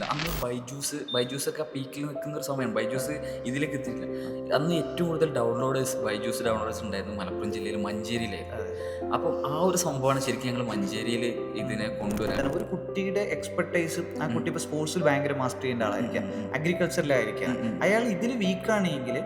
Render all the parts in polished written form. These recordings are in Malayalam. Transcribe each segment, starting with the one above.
അന്ന് ബൈജൂസൊക്കെ പീക്കിൽ നിൽക്കുന്ന ഒരു സമയമാണ്. ബൈജൂസ് ഇതിലേക്ക് എത്തിയില്ല. അന്ന് ഏറ്റവും കൂടുതൽ ബൈജൂസ് ഡൗൺലോഡേഴ്സ് ഉണ്ടായിരുന്നു മലപ്പുറം ജില്ലയിൽ മഞ്ചേരിയിലായിരുന്നു. അപ്പം ആ ഒരു സംഭവമാണ് ശരിക്കും ഞങ്ങൾ മഞ്ചേരിയിൽ ഇതിനെ കൊണ്ടുവരാൻ. ഒരു കുട്ടിയുടെ എക്സ്പെർട്ടൈസ്, ആ കുട്ടി ഇപ്പോൾ സ്പോർട്സിൽ ഭയങ്കര മാസ്റ്റർ ചെയ്യേണ്ട ആളായിരിക്കാം, അഗ്രികൾച്ചറിലായിരിക്കാം, അയാൾ ഇതിൽ വീക്കാണെങ്കിൽ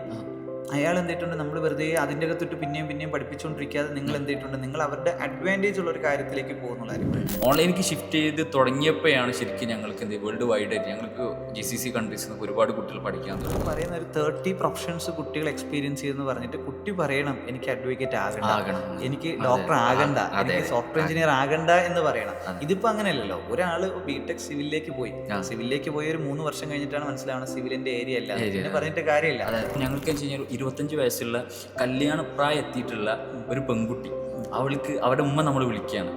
അയാൾ എന്തിട്ടുണ്ട്, നമ്മൾ വെറുതെ അതിൻ്റെ അകത്തിട്ട് പിന്നെയും പിന്നെയും പഠിപ്പിച്ചുകൊണ്ടിരിക്കാതെ നിങ്ങൾ എന്തിട്ടുണ്ട്, നിങ്ങൾ അവരുടെ അഡ്വാൻറ്റേജ് ഉള്ള ഒരു കാര്യത്തിലേക്ക് പോകുന്നുള്ളതായിരിക്കും. ഓൺലൈനിലേക്ക് ഷിഫ്റ്റ് ചെയ്ത് തുടങ്ങിയപ്പോഴാണ് ശരിക്കും ഞങ്ങൾക്ക് വേൾഡ് വൈഡ് ആയിട്ട് ഞങ്ങൾക്ക് GCC കൺട്രീസിൽ നിന്ന് ഒരുപാട് കുട്ടികൾ പഠിക്കാൻ തുടങ്ങി. പറയുന്ന ഒരു 30 പ്രൊഫഷൻസ് കുട്ടികൾ എക്സ്പീരിയൻസ് ചെയ്യുമെന്ന് പറഞ്ഞിട്ട് കുട്ടി പറയണം എനിക്ക് അഡ്വക്കേറ്റ് ആകണം, എനിക്ക് ഡോക്ടർ ആകണ്ട, എനിക്ക് സോഫ്റ്റ്വെയർ എഞ്ചിനീയർ ആകണ്ട എന്ന് പറയണം. ഇതിപ്പോൾ അങ്ങനെയല്ലല്ലോ. ഒരാൾ ബിടെക് സിവിലിലേക്ക് പോയി ഒരു 3 വർഷം കഴിഞ്ഞിട്ടാണ് മനസ്സിലാവുന്നത് സിവിലിൻ്റെ ഏരിയ അല്ല, പിന്നെ പറഞ്ഞിട്ട് കാര്യമില്ല. ഞങ്ങൾക്ക് വെച്ച് കഴിഞ്ഞാൽ 25 വയസ്സുള്ള കല്യാണപ്രായം എത്തിയിട്ടുള്ള ഒരു പെൺകുട്ടി, അവരുടെ ഉമ്മ നമ്മൾ വിളിക്കുകയാണ്,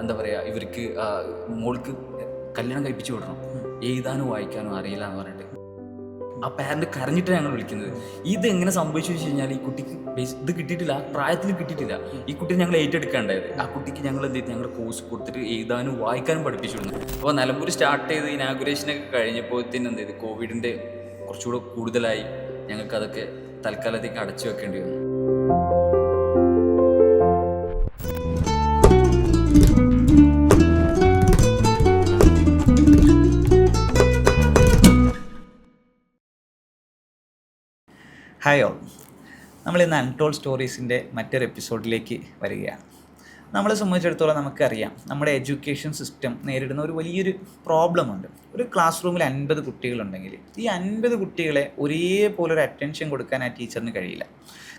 എന്താ പറയുക, ഇവർക്ക് മോൾക്ക് കല്യാണം കഴിപ്പിച്ചു വിടണം, എഴുതാനോ വായിക്കാനോ അറിയില്ല എന്ന് പറഞ്ഞിട്ട് ആ പാരന്റ് കരഞ്ഞിട്ടാണ് ഞങ്ങൾ വിളിക്കുന്നത്. ഇതെങ്ങനെ സംഭവിച്ചു വെച്ച് കഴിഞ്ഞാൽ ഈ കുട്ടിക്ക് ഇത് കിട്ടിയിട്ടില്ല, ആ പ്രായത്തിൽ കിട്ടിയിട്ടില്ല. ഈ കുട്ടി ഞങ്ങൾ ഏറ്റെടുക്കേണ്ടായത്. ആ കുട്ടിക്ക് ഞങ്ങൾ എന്ത് ചെയ്തു, ഞങ്ങൾ കോഴ്സ് കൊടുത്തിട്ട് എഴുതാനും വായിക്കാനും പഠിപ്പിച്ചു വിടുന്നു. അപ്പോൾ നിലമ്പൂർ സ്റ്റാർട്ട് ചെയ്ത് ഇനാഗുറേഷനൊക്കെ കഴിഞ്ഞപ്പോഴത്തേനും എന്ത് ചെയ്തു, കോവിഡിൻ്റെ കുറച്ചുകൂടെ കൂടുതലായി. ഞങ്ങൾക്കതൊക്കെ തൽക്കാലത്തേക്ക് അടച്ചു വെക്കേണ്ടി വന്നു. ഹായ് ഓൾ, നമ്മളിന്ന് അൺടോൾഡ് സ്റ്റോറീസിൻ്റെ മറ്റൊരു എപ്പിസോഡിലേക്ക് വരികയാണ്. നമ്മളെ സംബന്ധിച്ചിടത്തോളം നമുക്കറിയാം, നമ്മുടെ എഡ്യൂക്കേഷൻ സിസ്റ്റം നേരിടുന്ന ഒരു വലിയൊരു പ്രോബ്ലമുണ്ട്. ഒരു ക്ലാസ് റൂമിൽ 50 കുട്ടികളുണ്ടെങ്കിൽ ഈ 50 കുട്ടികളെ ഒരേപോലെ ഒരു അറ്റൻഷൻ കൊടുക്കാൻ ആ ടീച്ചറിന് കഴിയില്ല.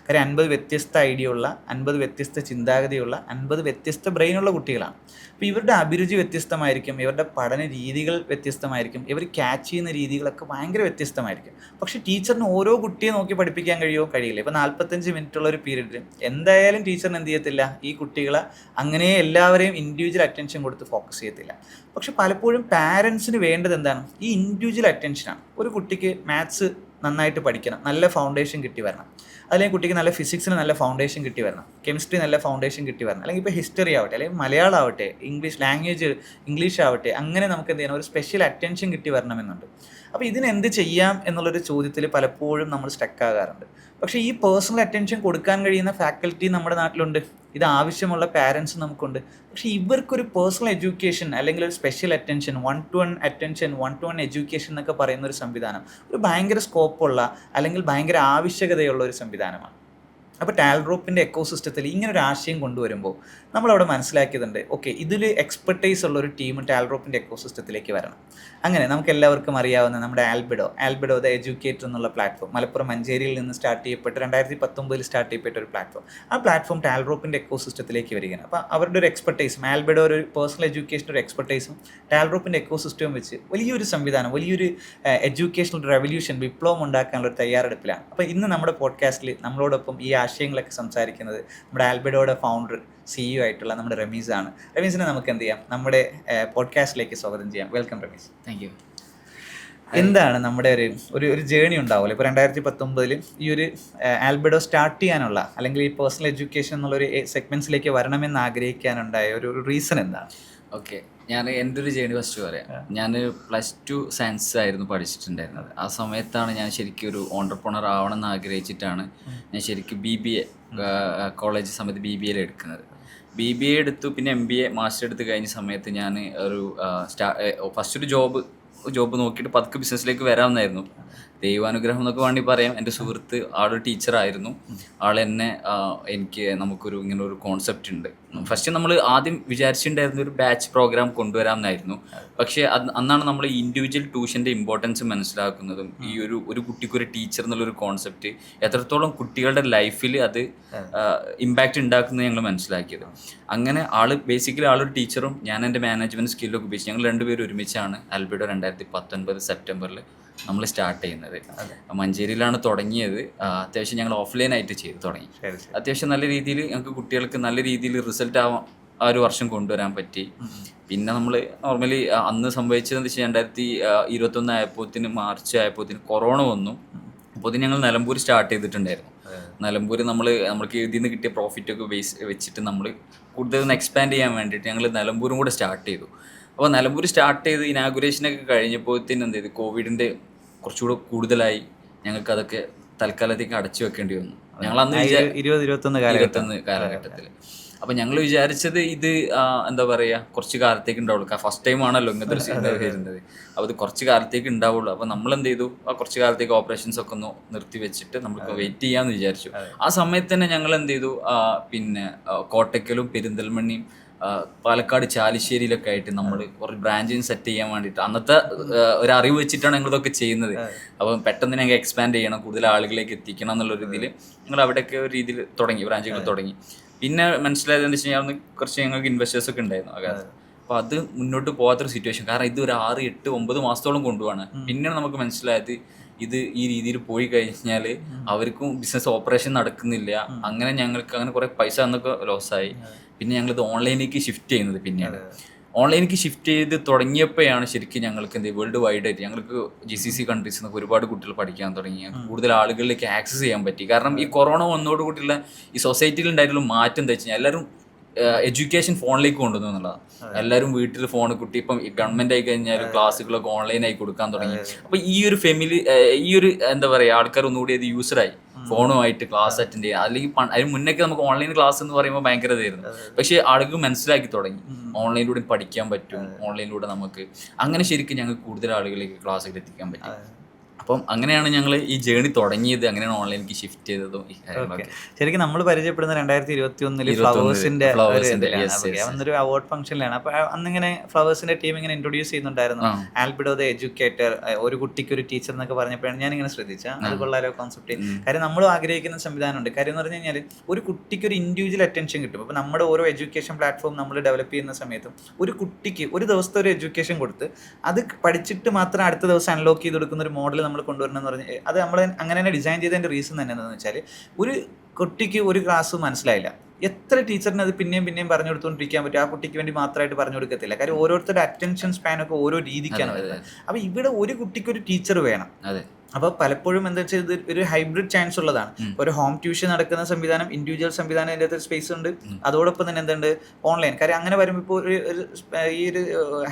കാര്യം 50 വ്യത്യസ്ത ഐഡിയ ഉള്ള, 50 വ്യത്യസ്ത ചിന്താഗതിയുള്ള, 50 വ്യത്യസ്ത ബ്രെയിനുള്ള കുട്ടികളാണ്. അപ്പോൾ ഇവരുടെ അഭിരുചി വ്യത്യസ്തമായിരിക്കും, ഇവരുടെ പഠന രീതികൾ വ്യത്യസ്തമായിരിക്കും, ഇവർ ക്യാച്ച് ചെയ്യുന്ന രീതികളൊക്കെ ഭയങ്കര വ്യത്യസ്തമായിരിക്കും. പക്ഷേ ടീച്ചറിന് ഓരോ കുട്ടിയെ നോക്കി പഠിപ്പിക്കാൻ കഴിയില്ല. ഇപ്പോൾ 45 മിനിറ്റുള്ള ഒരു പീരീഡിൽ എന്തായാലും ടീച്ചറിന് എന്ത് ചെയ്യത്തില്ല, ഈ കുട്ടികളെ അങ്ങനെ എല്ലാവരെയും ഇൻഡിവിജ്വൽ അറ്റൻഷൻ കൊടുത്ത് ഫോക്കസ് ചെയ്യത്തില്ല. പക്ഷെ പലപ്പോഴും പാരൻസിന് വേണ്ടത് എന്താണ്, ഈ ഇൻഡിവിജ്വൽ അറ്റൻഷനാണ്. ഒരു കുട്ടിക്ക് മാത്സ് നന്നായിട്ട് പഠിക്കണം, നല്ല ഫൗണ്ടേഷൻ കിട്ടി വരണം, അല്ലെങ്കിൽ കുട്ടിക്ക് നല്ല ഫിസിക്സിന് നല്ല ഫൗണ്ടേഷൻ കിട്ടി വരണം, കെമിസ്ട്രി നല്ല ഫൗണ്ടേഷൻ കിട്ടി വരണം, അല്ലെങ്കിൽ ഇപ്പോൾ ഹിസ്റ്ററി ആവട്ടെ, അല്ലെങ്കിൽ മലയാളം ആവട്ടെ, ഇംഗ്ലീഷ് ആവട്ടെ, അങ്ങനെ നമുക്ക് എന്ത് ചെയ്യണം, ഒരു സ്പെഷ്യൽ അറ്റൻഷൻ കിട്ടി വരണമെന്നുണ്ട്. അപ്പോൾ ഇതിനെന്ത് ചെയ്യാം എന്നുള്ളൊരു ചോദ്യത്തിൽ പലപ്പോഴും നമ്മൾ സ്റ്റക്കാകാറുണ്ട്. പക്ഷേ ഈ പേഴ്സണൽ അറ്റൻഷൻ കൊടുക്കാൻ കഴിയുന്ന ഫാക്കൽറ്റി നമ്മുടെ നാട്ടിലുണ്ട്, ഇത് ആവശ്യമുള്ള പാരൻസ് നമുക്കുണ്ട്. പക്ഷേ ഇവർക്കൊരു പേഴ്സണൽ എഡ്യൂക്കേഷൻ അല്ലെങ്കിൽ ഒരു special attention, 1-to-1 attention, 1-to-1 education എന്നൊക്കെ പറയുന്ന ഒരു സംവിധാനം ഒരു ഭയങ്കര സ്കോപ്പുള്ള അല്ലെങ്കിൽ ഭയങ്കര ആവശ്യകതയുള്ള ഒരു സംവിധാനമാണ്. അപ്പോൾ ടാൽഡ്രോപ്പിൻ്റെ എക്കോസിസ്റ്റത്തിൽ ഇങ്ങനൊരു ആശയം കൊണ്ടുവരുമ്പോൾ നമ്മളവിടെ മനസ്സിലാക്കിയതുണ്ട്, ഓക്കെ, ഇതിൽ എക്സ്പെർട്ടൈസ് ഉള്ള ഒരു ടീം ടാൽഡ്രോപ്പിൻ്റെ എക്കോസിസ്റ്റത്തിലേക്ക് വരണം. അങ്ങനെ നമുക്ക് എല്ലാവർക്കും അറിയാവുന്ന നമ്മുടെ ആൽബിഡോ ദ എഡ്യൂക്കേറ്റർ എന്നുള്ള പ്ലാറ്റ്ഫോം മലപ്പുറം മഞ്ചേരിയിൽ നിന്ന് സ്റ്റാർട്ട് ചെയ്യപ്പെട്ട് 2019 സ്റ്റാർട്ട് ചെയ്യപ്പെട്ട ഒരു പ്ലാറ്റ്ഫോം. ആ പ്ലാറ്റ്ഫോം ടാൽഡ്രോപ്പിൻ്റെ എക്കോസിസ്റ്റത്തിലേക്ക് വരികയാണ്. അപ്പോൾ അവരുടെ ഒരു എക്സ്പെർട്ടൈസും, ആൽബിഡോ ഒരു പേഴ്സണൽ എഡ്യൂക്കേഷൻ ഒരു എക്സ്പെർട്ടൈസും ടാൽഡ്രോപ്പിൻ്റെ എക്കോസിസ്റ്റവും വെച്ച് വലിയൊരു സംവിധാനം, വലിയൊരു എഡ്യൂക്കേഷണൽ റെവല്യൂഷൻ, വിപ്ലവം ഉണ്ടാക്കാനുള്ള ഒരു തയ്യാറെടുപ്പിലാണ്. അപ്പോൾ ഇന്ന് നമ്മുടെ പോഡ്കാസ്റ്റിൽ നമ്മളോടൊപ്പം ഈ ആശയങ്ങളൊക്കെ സംസാരിക്കുന്നത് നമ്മുടെ ആൽബിഡോയുടെ ഫൗണ്ടർ CEO ആയിട്ടുള്ള നമ്മുടെ റമീസാണ്. റമീസിനെ നമുക്ക് എന്ത് ചെയ്യാം, നമ്മുടെ പോഡ്കാസ്റ്റിലേക്ക് സ്വാഗതം ചെയ്യാം. വെൽക്കം റമീസ്. Thank you. എന്താണ് നമ്മുടെ ഒരു ജേണി ഉണ്ടാവുമല്ലോ, ഇപ്പോൾ 2019 ഈ ഒരു ആൽബിഡോ സ്റ്റാർട്ട് ചെയ്യാനുള്ള, അല്ലെങ്കിൽ ഈ പേഴ്സണൽ എഡ്യൂക്കേഷൻ എന്നുള്ളൊരു സെഗ്മെൻറ്റ്സിലേക്ക് വരണമെന്ന് ആഗ്രഹിക്കാനുണ്ടായ ഒരു റീസൺ എന്താണ്? ഓക്കെ, ഞാൻ എൻ്റെ ഒരു ജേണി ഫസ്റ്റ് പറയാം. ഞാൻ +2 സയൻസ് ആയിരുന്നു പഠിച്ചിട്ടുണ്ടായിരുന്നത്. ആ സമയത്താണ് ഞാൻ ശരിക്കും ഒരു ഓൺട്രപ്രണർ ആവണം എന്ന് ആഗ്രഹിച്ചിട്ടാണ് ഞാൻ ശരിക്കും BBA കോളേജ് സമയത്ത് BBA എടുക്കുന്നത്. BBA എടുത്തു, പിന്നെ MBA മാസ്റ്റർ എടുത്ത് കഴിഞ്ഞ സമയത്ത് ഞാൻ ഒരു ഫസ്റ്റ് ഒരു ജോബ് നോക്കിയിട്ട് പതുക്കെ ബിസിനസ്സിലേക്ക് വരാമെന്നായിരുന്നു. ദൈവാനുഗ്രഹം എന്നൊക്കെ വേണ്ടി പറയാം. എൻ്റെ സുഹൃത്ത് ആളൊരു ടീച്ചറായിരുന്നു. നമുക്കൊരു ഇങ്ങനെ ഒരു കോൺസെപ്റ്റ് ഉണ്ട്. ഫസ്റ്റ് നമ്മൾ ആദ്യം വിചാരിച്ചിട്ടുണ്ടായിരുന്ന ഒരു ബാച്ച് പ്രോഗ്രാം കൊണ്ടുവരാമെന്നായിരുന്നു. പക്ഷേ അന്നാണ് നമ്മൾ ഇൻഡിവിജ്വൽ ട്യൂഷൻ്റെ ഇമ്പോർട്ടൻസ് മനസ്സിലാക്കുന്നതും ഈ ഒരു കുട്ടിക്കൊരു ടീച്ചർ എന്നുള്ളൊരു കോൺസെപ്റ്റ് എത്രത്തോളം കുട്ടികളുടെ ലൈഫിൽ അത് ഇമ്പാക്റ്റ് ഉണ്ടാക്കുന്നത് ഞങ്ങൾ മനസ്സിലാക്കിയത്. അങ്ങനെ ബേസിക്കലി ആളൊരു ടീച്ചറും ഞാൻ എൻ്റെ മാനേജ്മെൻറ്റ് സ്കില്ലൊക്കെ ഉപയോഗിച്ച് ഞങ്ങൾ രണ്ടുപേരും ഒരുമിച്ചാണ് ആൽബിഡോ 2019 സെപ്റ്റംബറിൽ നമ്മൾ സ്റ്റാർട്ട് ചെയ്യുന്നത്. മഞ്ചേരിയിലാണ് തുടങ്ങിയത്. അത്യാവശ്യം ഞങ്ങൾ ഓഫ്ലൈനായിട്ട് ചെയ്ത് തുടങ്ങി. അത്യാവശ്യം നല്ല രീതിയിൽ ഞങ്ങൾക്ക് കുട്ടികൾക്ക് നല്ല രീതിയിൽ റിസൾട്ട് ആ ഒരു വർഷം കൊണ്ടുവരാൻ പറ്റി. പിന്നെ നമ്മൾ നോർമലി അന്ന് സംഭവിച്ചതെന്ന് വെച്ചാൽ 2021 ആയപ്പോഴത്തിന് മാർച്ച് ആയപ്പോഴത്തിന് കൊറോണ വന്നു. അപ്പോൾ ഞങ്ങൾ നിലമ്പൂർ സ്റ്റാർട്ട് ചെയ്തിട്ടുണ്ടായിരുന്നു. നിലമ്പൂർ നമ്മൾക്ക് ഇതിൽ നിന്ന് കിട്ടിയ പ്രോഫിറ്റൊക്കെ വെച്ചിട്ട് നമ്മൾ കൂടുതൽ എക്സ്പാൻഡ് ചെയ്യാൻ വേണ്ടിയിട്ട് ഞങ്ങൾ നിലമ്പൂരും കൂടെ സ്റ്റാർട്ട് ചെയ്തു. അപ്പോൾ നിലമ്പൂർ സ്റ്റാർട്ട് ചെയ്ത് ഇനാഗുറേഷനൊക്കെ കഴിഞ്ഞപ്പോഴത്തേനും എന്ത് ചെയ്തു, കോവിഡിൻ്റെ കുറച്ചുകൂടെ കൂടുതലായി. ഞങ്ങൾക്ക് അതൊക്കെ തൽക്കാലത്തേക്ക് അടച്ചു വെക്കേണ്ടി വന്നു. ഞങ്ങൾ അന്ന് 2021 കാലഘട്ടത്തിൽ. അപ്പം ഞങ്ങൾ വിചാരിച്ചത് ഇത് എന്താ പറയുക, കുറച്ച് കാലത്തേക്ക് ഉണ്ടാവുള്ളൂ. ഫസ്റ്റ് ടൈം ആണല്ലോ ഇങ്ങനത്തെ ഒരു സിനിമ വരുന്നത്. അപ്പോൾ ഇത് കുറച്ച് കാലത്തേക്ക് ഉണ്ടാവുള്ളൂ. അപ്പോൾ നമ്മൾ എന്ത് ചെയ്തു, ആ കുറച്ച് കാലത്തേക്ക് ഓപ്പറേഷൻസ് ഒക്കെ ഒന്ന് നിർത്തി വെച്ചിട്ട് നമുക്ക് വെയിറ്റ് ചെയ്യാമെന്ന് വിചാരിച്ചു. ആ സമയത്ത് തന്നെ ഞങ്ങൾ എന്ത് ചെയ്തു, പിന്നെ കോട്ടയ്ക്കലും പെരിന്തൽമണ്ണയും പാലക്കാട് ചാലിശ്ശേരിയിലൊക്കെ ആയിട്ട് നമ്മൾ കുറച്ച് ബ്രാഞ്ചിങ് സെറ്റ് ചെയ്യാൻ വേണ്ടിയിട്ട് അന്നത്തെ ഒരു അറിവ് വെച്ചിട്ടാണ് ഞങ്ങൾ ഇതൊക്കെ ചെയ്യുന്നത്. അപ്പം പെട്ടെന്ന് ഞങ്ങൾ എക്സ്പാൻഡ് ചെയ്യണം, കൂടുതൽ ആളുകളിലേക്ക് എത്തിക്കണം എന്നുള്ള രീതിയിൽ ഞങ്ങൾ അവിടെയൊക്കെ ഒരു രീതിയിൽ തുടങ്ങി, ബ്രാഞ്ചുകൾ തുടങ്ങി. പിന്നെ മനസ്സിലായത് എന്താ വെച്ച് കഴിഞ്ഞാൽ അന്ന് കുറച്ച് ഞങ്ങൾക്ക് ഇൻവെസ്റ്റേഴ്സ് ഒക്കെ ഉണ്ടായിരുന്നു ആ കാലത്ത്. അപ്പോൾ അത് മുന്നോട്ട് പോകാത്തൊരു സിറ്റുവേഷൻ, കാരണം ഇത് ഒരു 6, 8, 9 മാസത്തോളം കൊണ്ടുപോവാണ്. പിന്നെയാണ് നമുക്ക് മനസ്സിലായത് ഇത് ഈ രീതിയിൽ പോയി കഴിഞ്ഞാൽ അവർക്കും ബിസിനസ് ഓപ്പറേഷൻ നടക്കുന്നില്ല. അങ്ങനെ ഞങ്ങൾക്ക് അങ്ങനെ കുറേ പൈസ അന്നൊക്കെ ലോസായി. പിന്നെ ഞങ്ങളിത് ഓൺലൈനിലേക്ക് ഷിഫ്റ്റ് ചെയ്യുന്നത്. പിന്നെയാണ് ഓൺലൈനിലേക്ക് ഷിഫ്റ്റ് ചെയ്ത് തുടങ്ങിയപ്പോഴാണ് ശരിക്കും ഞങ്ങൾക്ക് എന്ത് വേൾഡ് വൈഡ് ആയിട്ട് ഞങ്ങൾക്ക് GCC കൺട്രീസിൽ നിന്നൊക്കെ ഒരുപാട് കുട്ടികൾ പഠിക്കാൻ തുടങ്ങി. കൂടുതൽ ആളുകളിലേക്ക് ആക്സസ് ചെയ്യാൻ പറ്റി. കാരണം ഈ കൊറോണ വന്നതോടുകൂടിയുള്ള ഈ സൊസൈറ്റിയിൽ ഉണ്ടായിട്ടുള്ള മാറ്റം എന്താ വെച്ച് കഴിഞ്ഞാൽ എല്ലാവരും എഡ്യൂക്കേഷൻ ഫോണിലേക്ക് കൊണ്ടുവന്നു എന്നുള്ളതാണ്. എല്ലാവരും വീട്ടിൽ ഫോൺ കുട്ടി ഇപ്പം ഗവൺമെന്റ് ആയി കഴിഞ്ഞാൽ ക്ലാസ്സുകളൊക്കെ ഓൺലൈനായി കൊടുക്കാൻ തുടങ്ങി. അപ്പോൾ ഈ ഒരു ഫാമിലി, ഈ ഒരു എന്താ പറയുക, ആൾക്കാർ ഒന്നുകൂടി അത് യൂസറായി ഫോണുമായിട്ട് ക്ലാസ് അറ്റൻഡ് ചെയ്യുക. അല്ലെങ്കിൽ അതിന് മുന്നേക്ക് നമുക്ക് ഓൺലൈൻ ക്ലാസ് എന്ന് പറയുമ്പോൾ ഭയങ്കര ഇതായിരുന്നു. പക്ഷേ ആളുകൾ മനസ്സിലാക്കി തുടങ്ങി ഓൺലൈനിലൂടെ പഠിക്കാൻ പറ്റും, ഓൺലൈനിലൂടെ നമുക്ക് അങ്ങനെ ശരിക്കും ഞങ്ങൾക്ക് കൂടുതൽ ആളുകളിലേക്ക് ക്ലാസ്സുകൾ എത്തിക്കാൻ പറ്റും. അപ്പം അങ്ങനെയാണ് ഞങ്ങൾ ഈ ജേണി തുടങ്ങിയത്, അങ്ങനെയാണ് ഓൺലൈനിലേക്ക് ഷിഫ്റ്റ് ചെയ്തതും ഈ കാര്യങ്ങളൊക്കെ. ശരിക്കും നമ്മൾ പരിചയപ്പെടുന്ന 2021 ഫ്ലവേഴ്സിന്റെ അന്നൊരു അവാർഡ് ഫംഗ്ഷനിലാണ്. അപ്പൊ അന്നിങ്ങനെ ഫ്ലവേഴ്സിന്റെ ടീം ഇങ്ങനെ ഇൻട്രൊഡ്യൂസ് ചെയ്യുന്നുണ്ടായിരുന്നു, ആൽബിഡോ ദ എഡ്യൂക്കേറ്റർ, ഒരു കുട്ടിക്ക് ഒരു ടീച്ചർ എന്നൊക്കെ പറഞ്ഞപ്പോഴാണ് ഞാൻ ഇങ്ങനെ ശ്രദ്ധിച്ചത്. അത് കൊള്ളാലോ കോൺസെപ്റ്റ്. കാര്യം നമ്മൾ ആഗ്രഹിക്കുന്ന സംവിധാനമുണ്ട്. കാര്യം എന്ന് പറഞ്ഞു കഴിഞ്ഞാൽ ഒരു കുട്ടിക്ക് ഒരു ഇൻഡിവിജ്വൽ അറ്റൻഷൻ കിട്ടും. അപ്പൊ നമ്മുടെ ഓരോ എഡ്യൂക്കേഷൻ പ്ലാറ്റ്ഫോം നമ്മൾ ഡെവലപ്പ് ചെയ്യുന്ന സമയത്തും ഒരു കുട്ടിക്ക് ഒരു ദിവസത്തെ ഒരു എഡ്യൂക്കേഷൻ കൊടുത്ത് അത് പഠിച്ചിട്ട് മാത്രം അടുത്ത ദിവസം അൺലോക്ക് ചെയ്ത് കൊടുക്കുന്ന ഒരു മോഡൽ നമ്മൾ കൊണ്ടുവരണം എന്ന് പറഞ്ഞാൽ അത് നമ്മൾ അങ്ങനെ തന്നെ ഡിസൈൻ ചെയ്തതിൻ്റെ റീസൺ തന്നെ എന്താണെന്ന് വെച്ചാൽ ഒരു കുട്ടിക്ക് ഒരു ക്ലാസ് മനസ്സിലായില്ല, എത്ര ടീച്ചറിന് അത് പിന്നെയും പറഞ്ഞു കൊടുത്തുകൊണ്ടിരിക്കാൻ പറ്റും. ആ കുട്ടിക്ക് വേണ്ടി മാത്രമായിട്ട് പറഞ്ഞു കൊടുക്കത്തില്ല. കാര്യം ഓരോരുത്തരുടെ അറ്റൻഷൻ സ്പാനൊക്കെ ഓരോ രീതിക്കാണ് വരുന്നത്. അപ്പോൾ ഇവിടെ ഒരു കുട്ടിക്ക് ഒരു ടീച്ചർ വേണം. അപ്പോൾ പലപ്പോഴും എന്താ വെച്ചാൽ ഇത് ഒരു ഹൈബ്രിഡ് ചാൻസ് ഉള്ളതാണ്. ഒരു ഹോം ട്യൂഷൻ നടക്കുന്ന സംവിധാനം, ഇൻഡിവിജ്വൽ സംവിധാനം, അതിൻ്റെ അകത്ത് സ്പേസ് ഉണ്ട്. അതോടൊപ്പം തന്നെ എന്തുണ്ട്, ഓൺലൈൻ. കാര്യം അങ്ങനെ വരുമ്പോൾ ഇപ്പോൾ ഈ ഒരു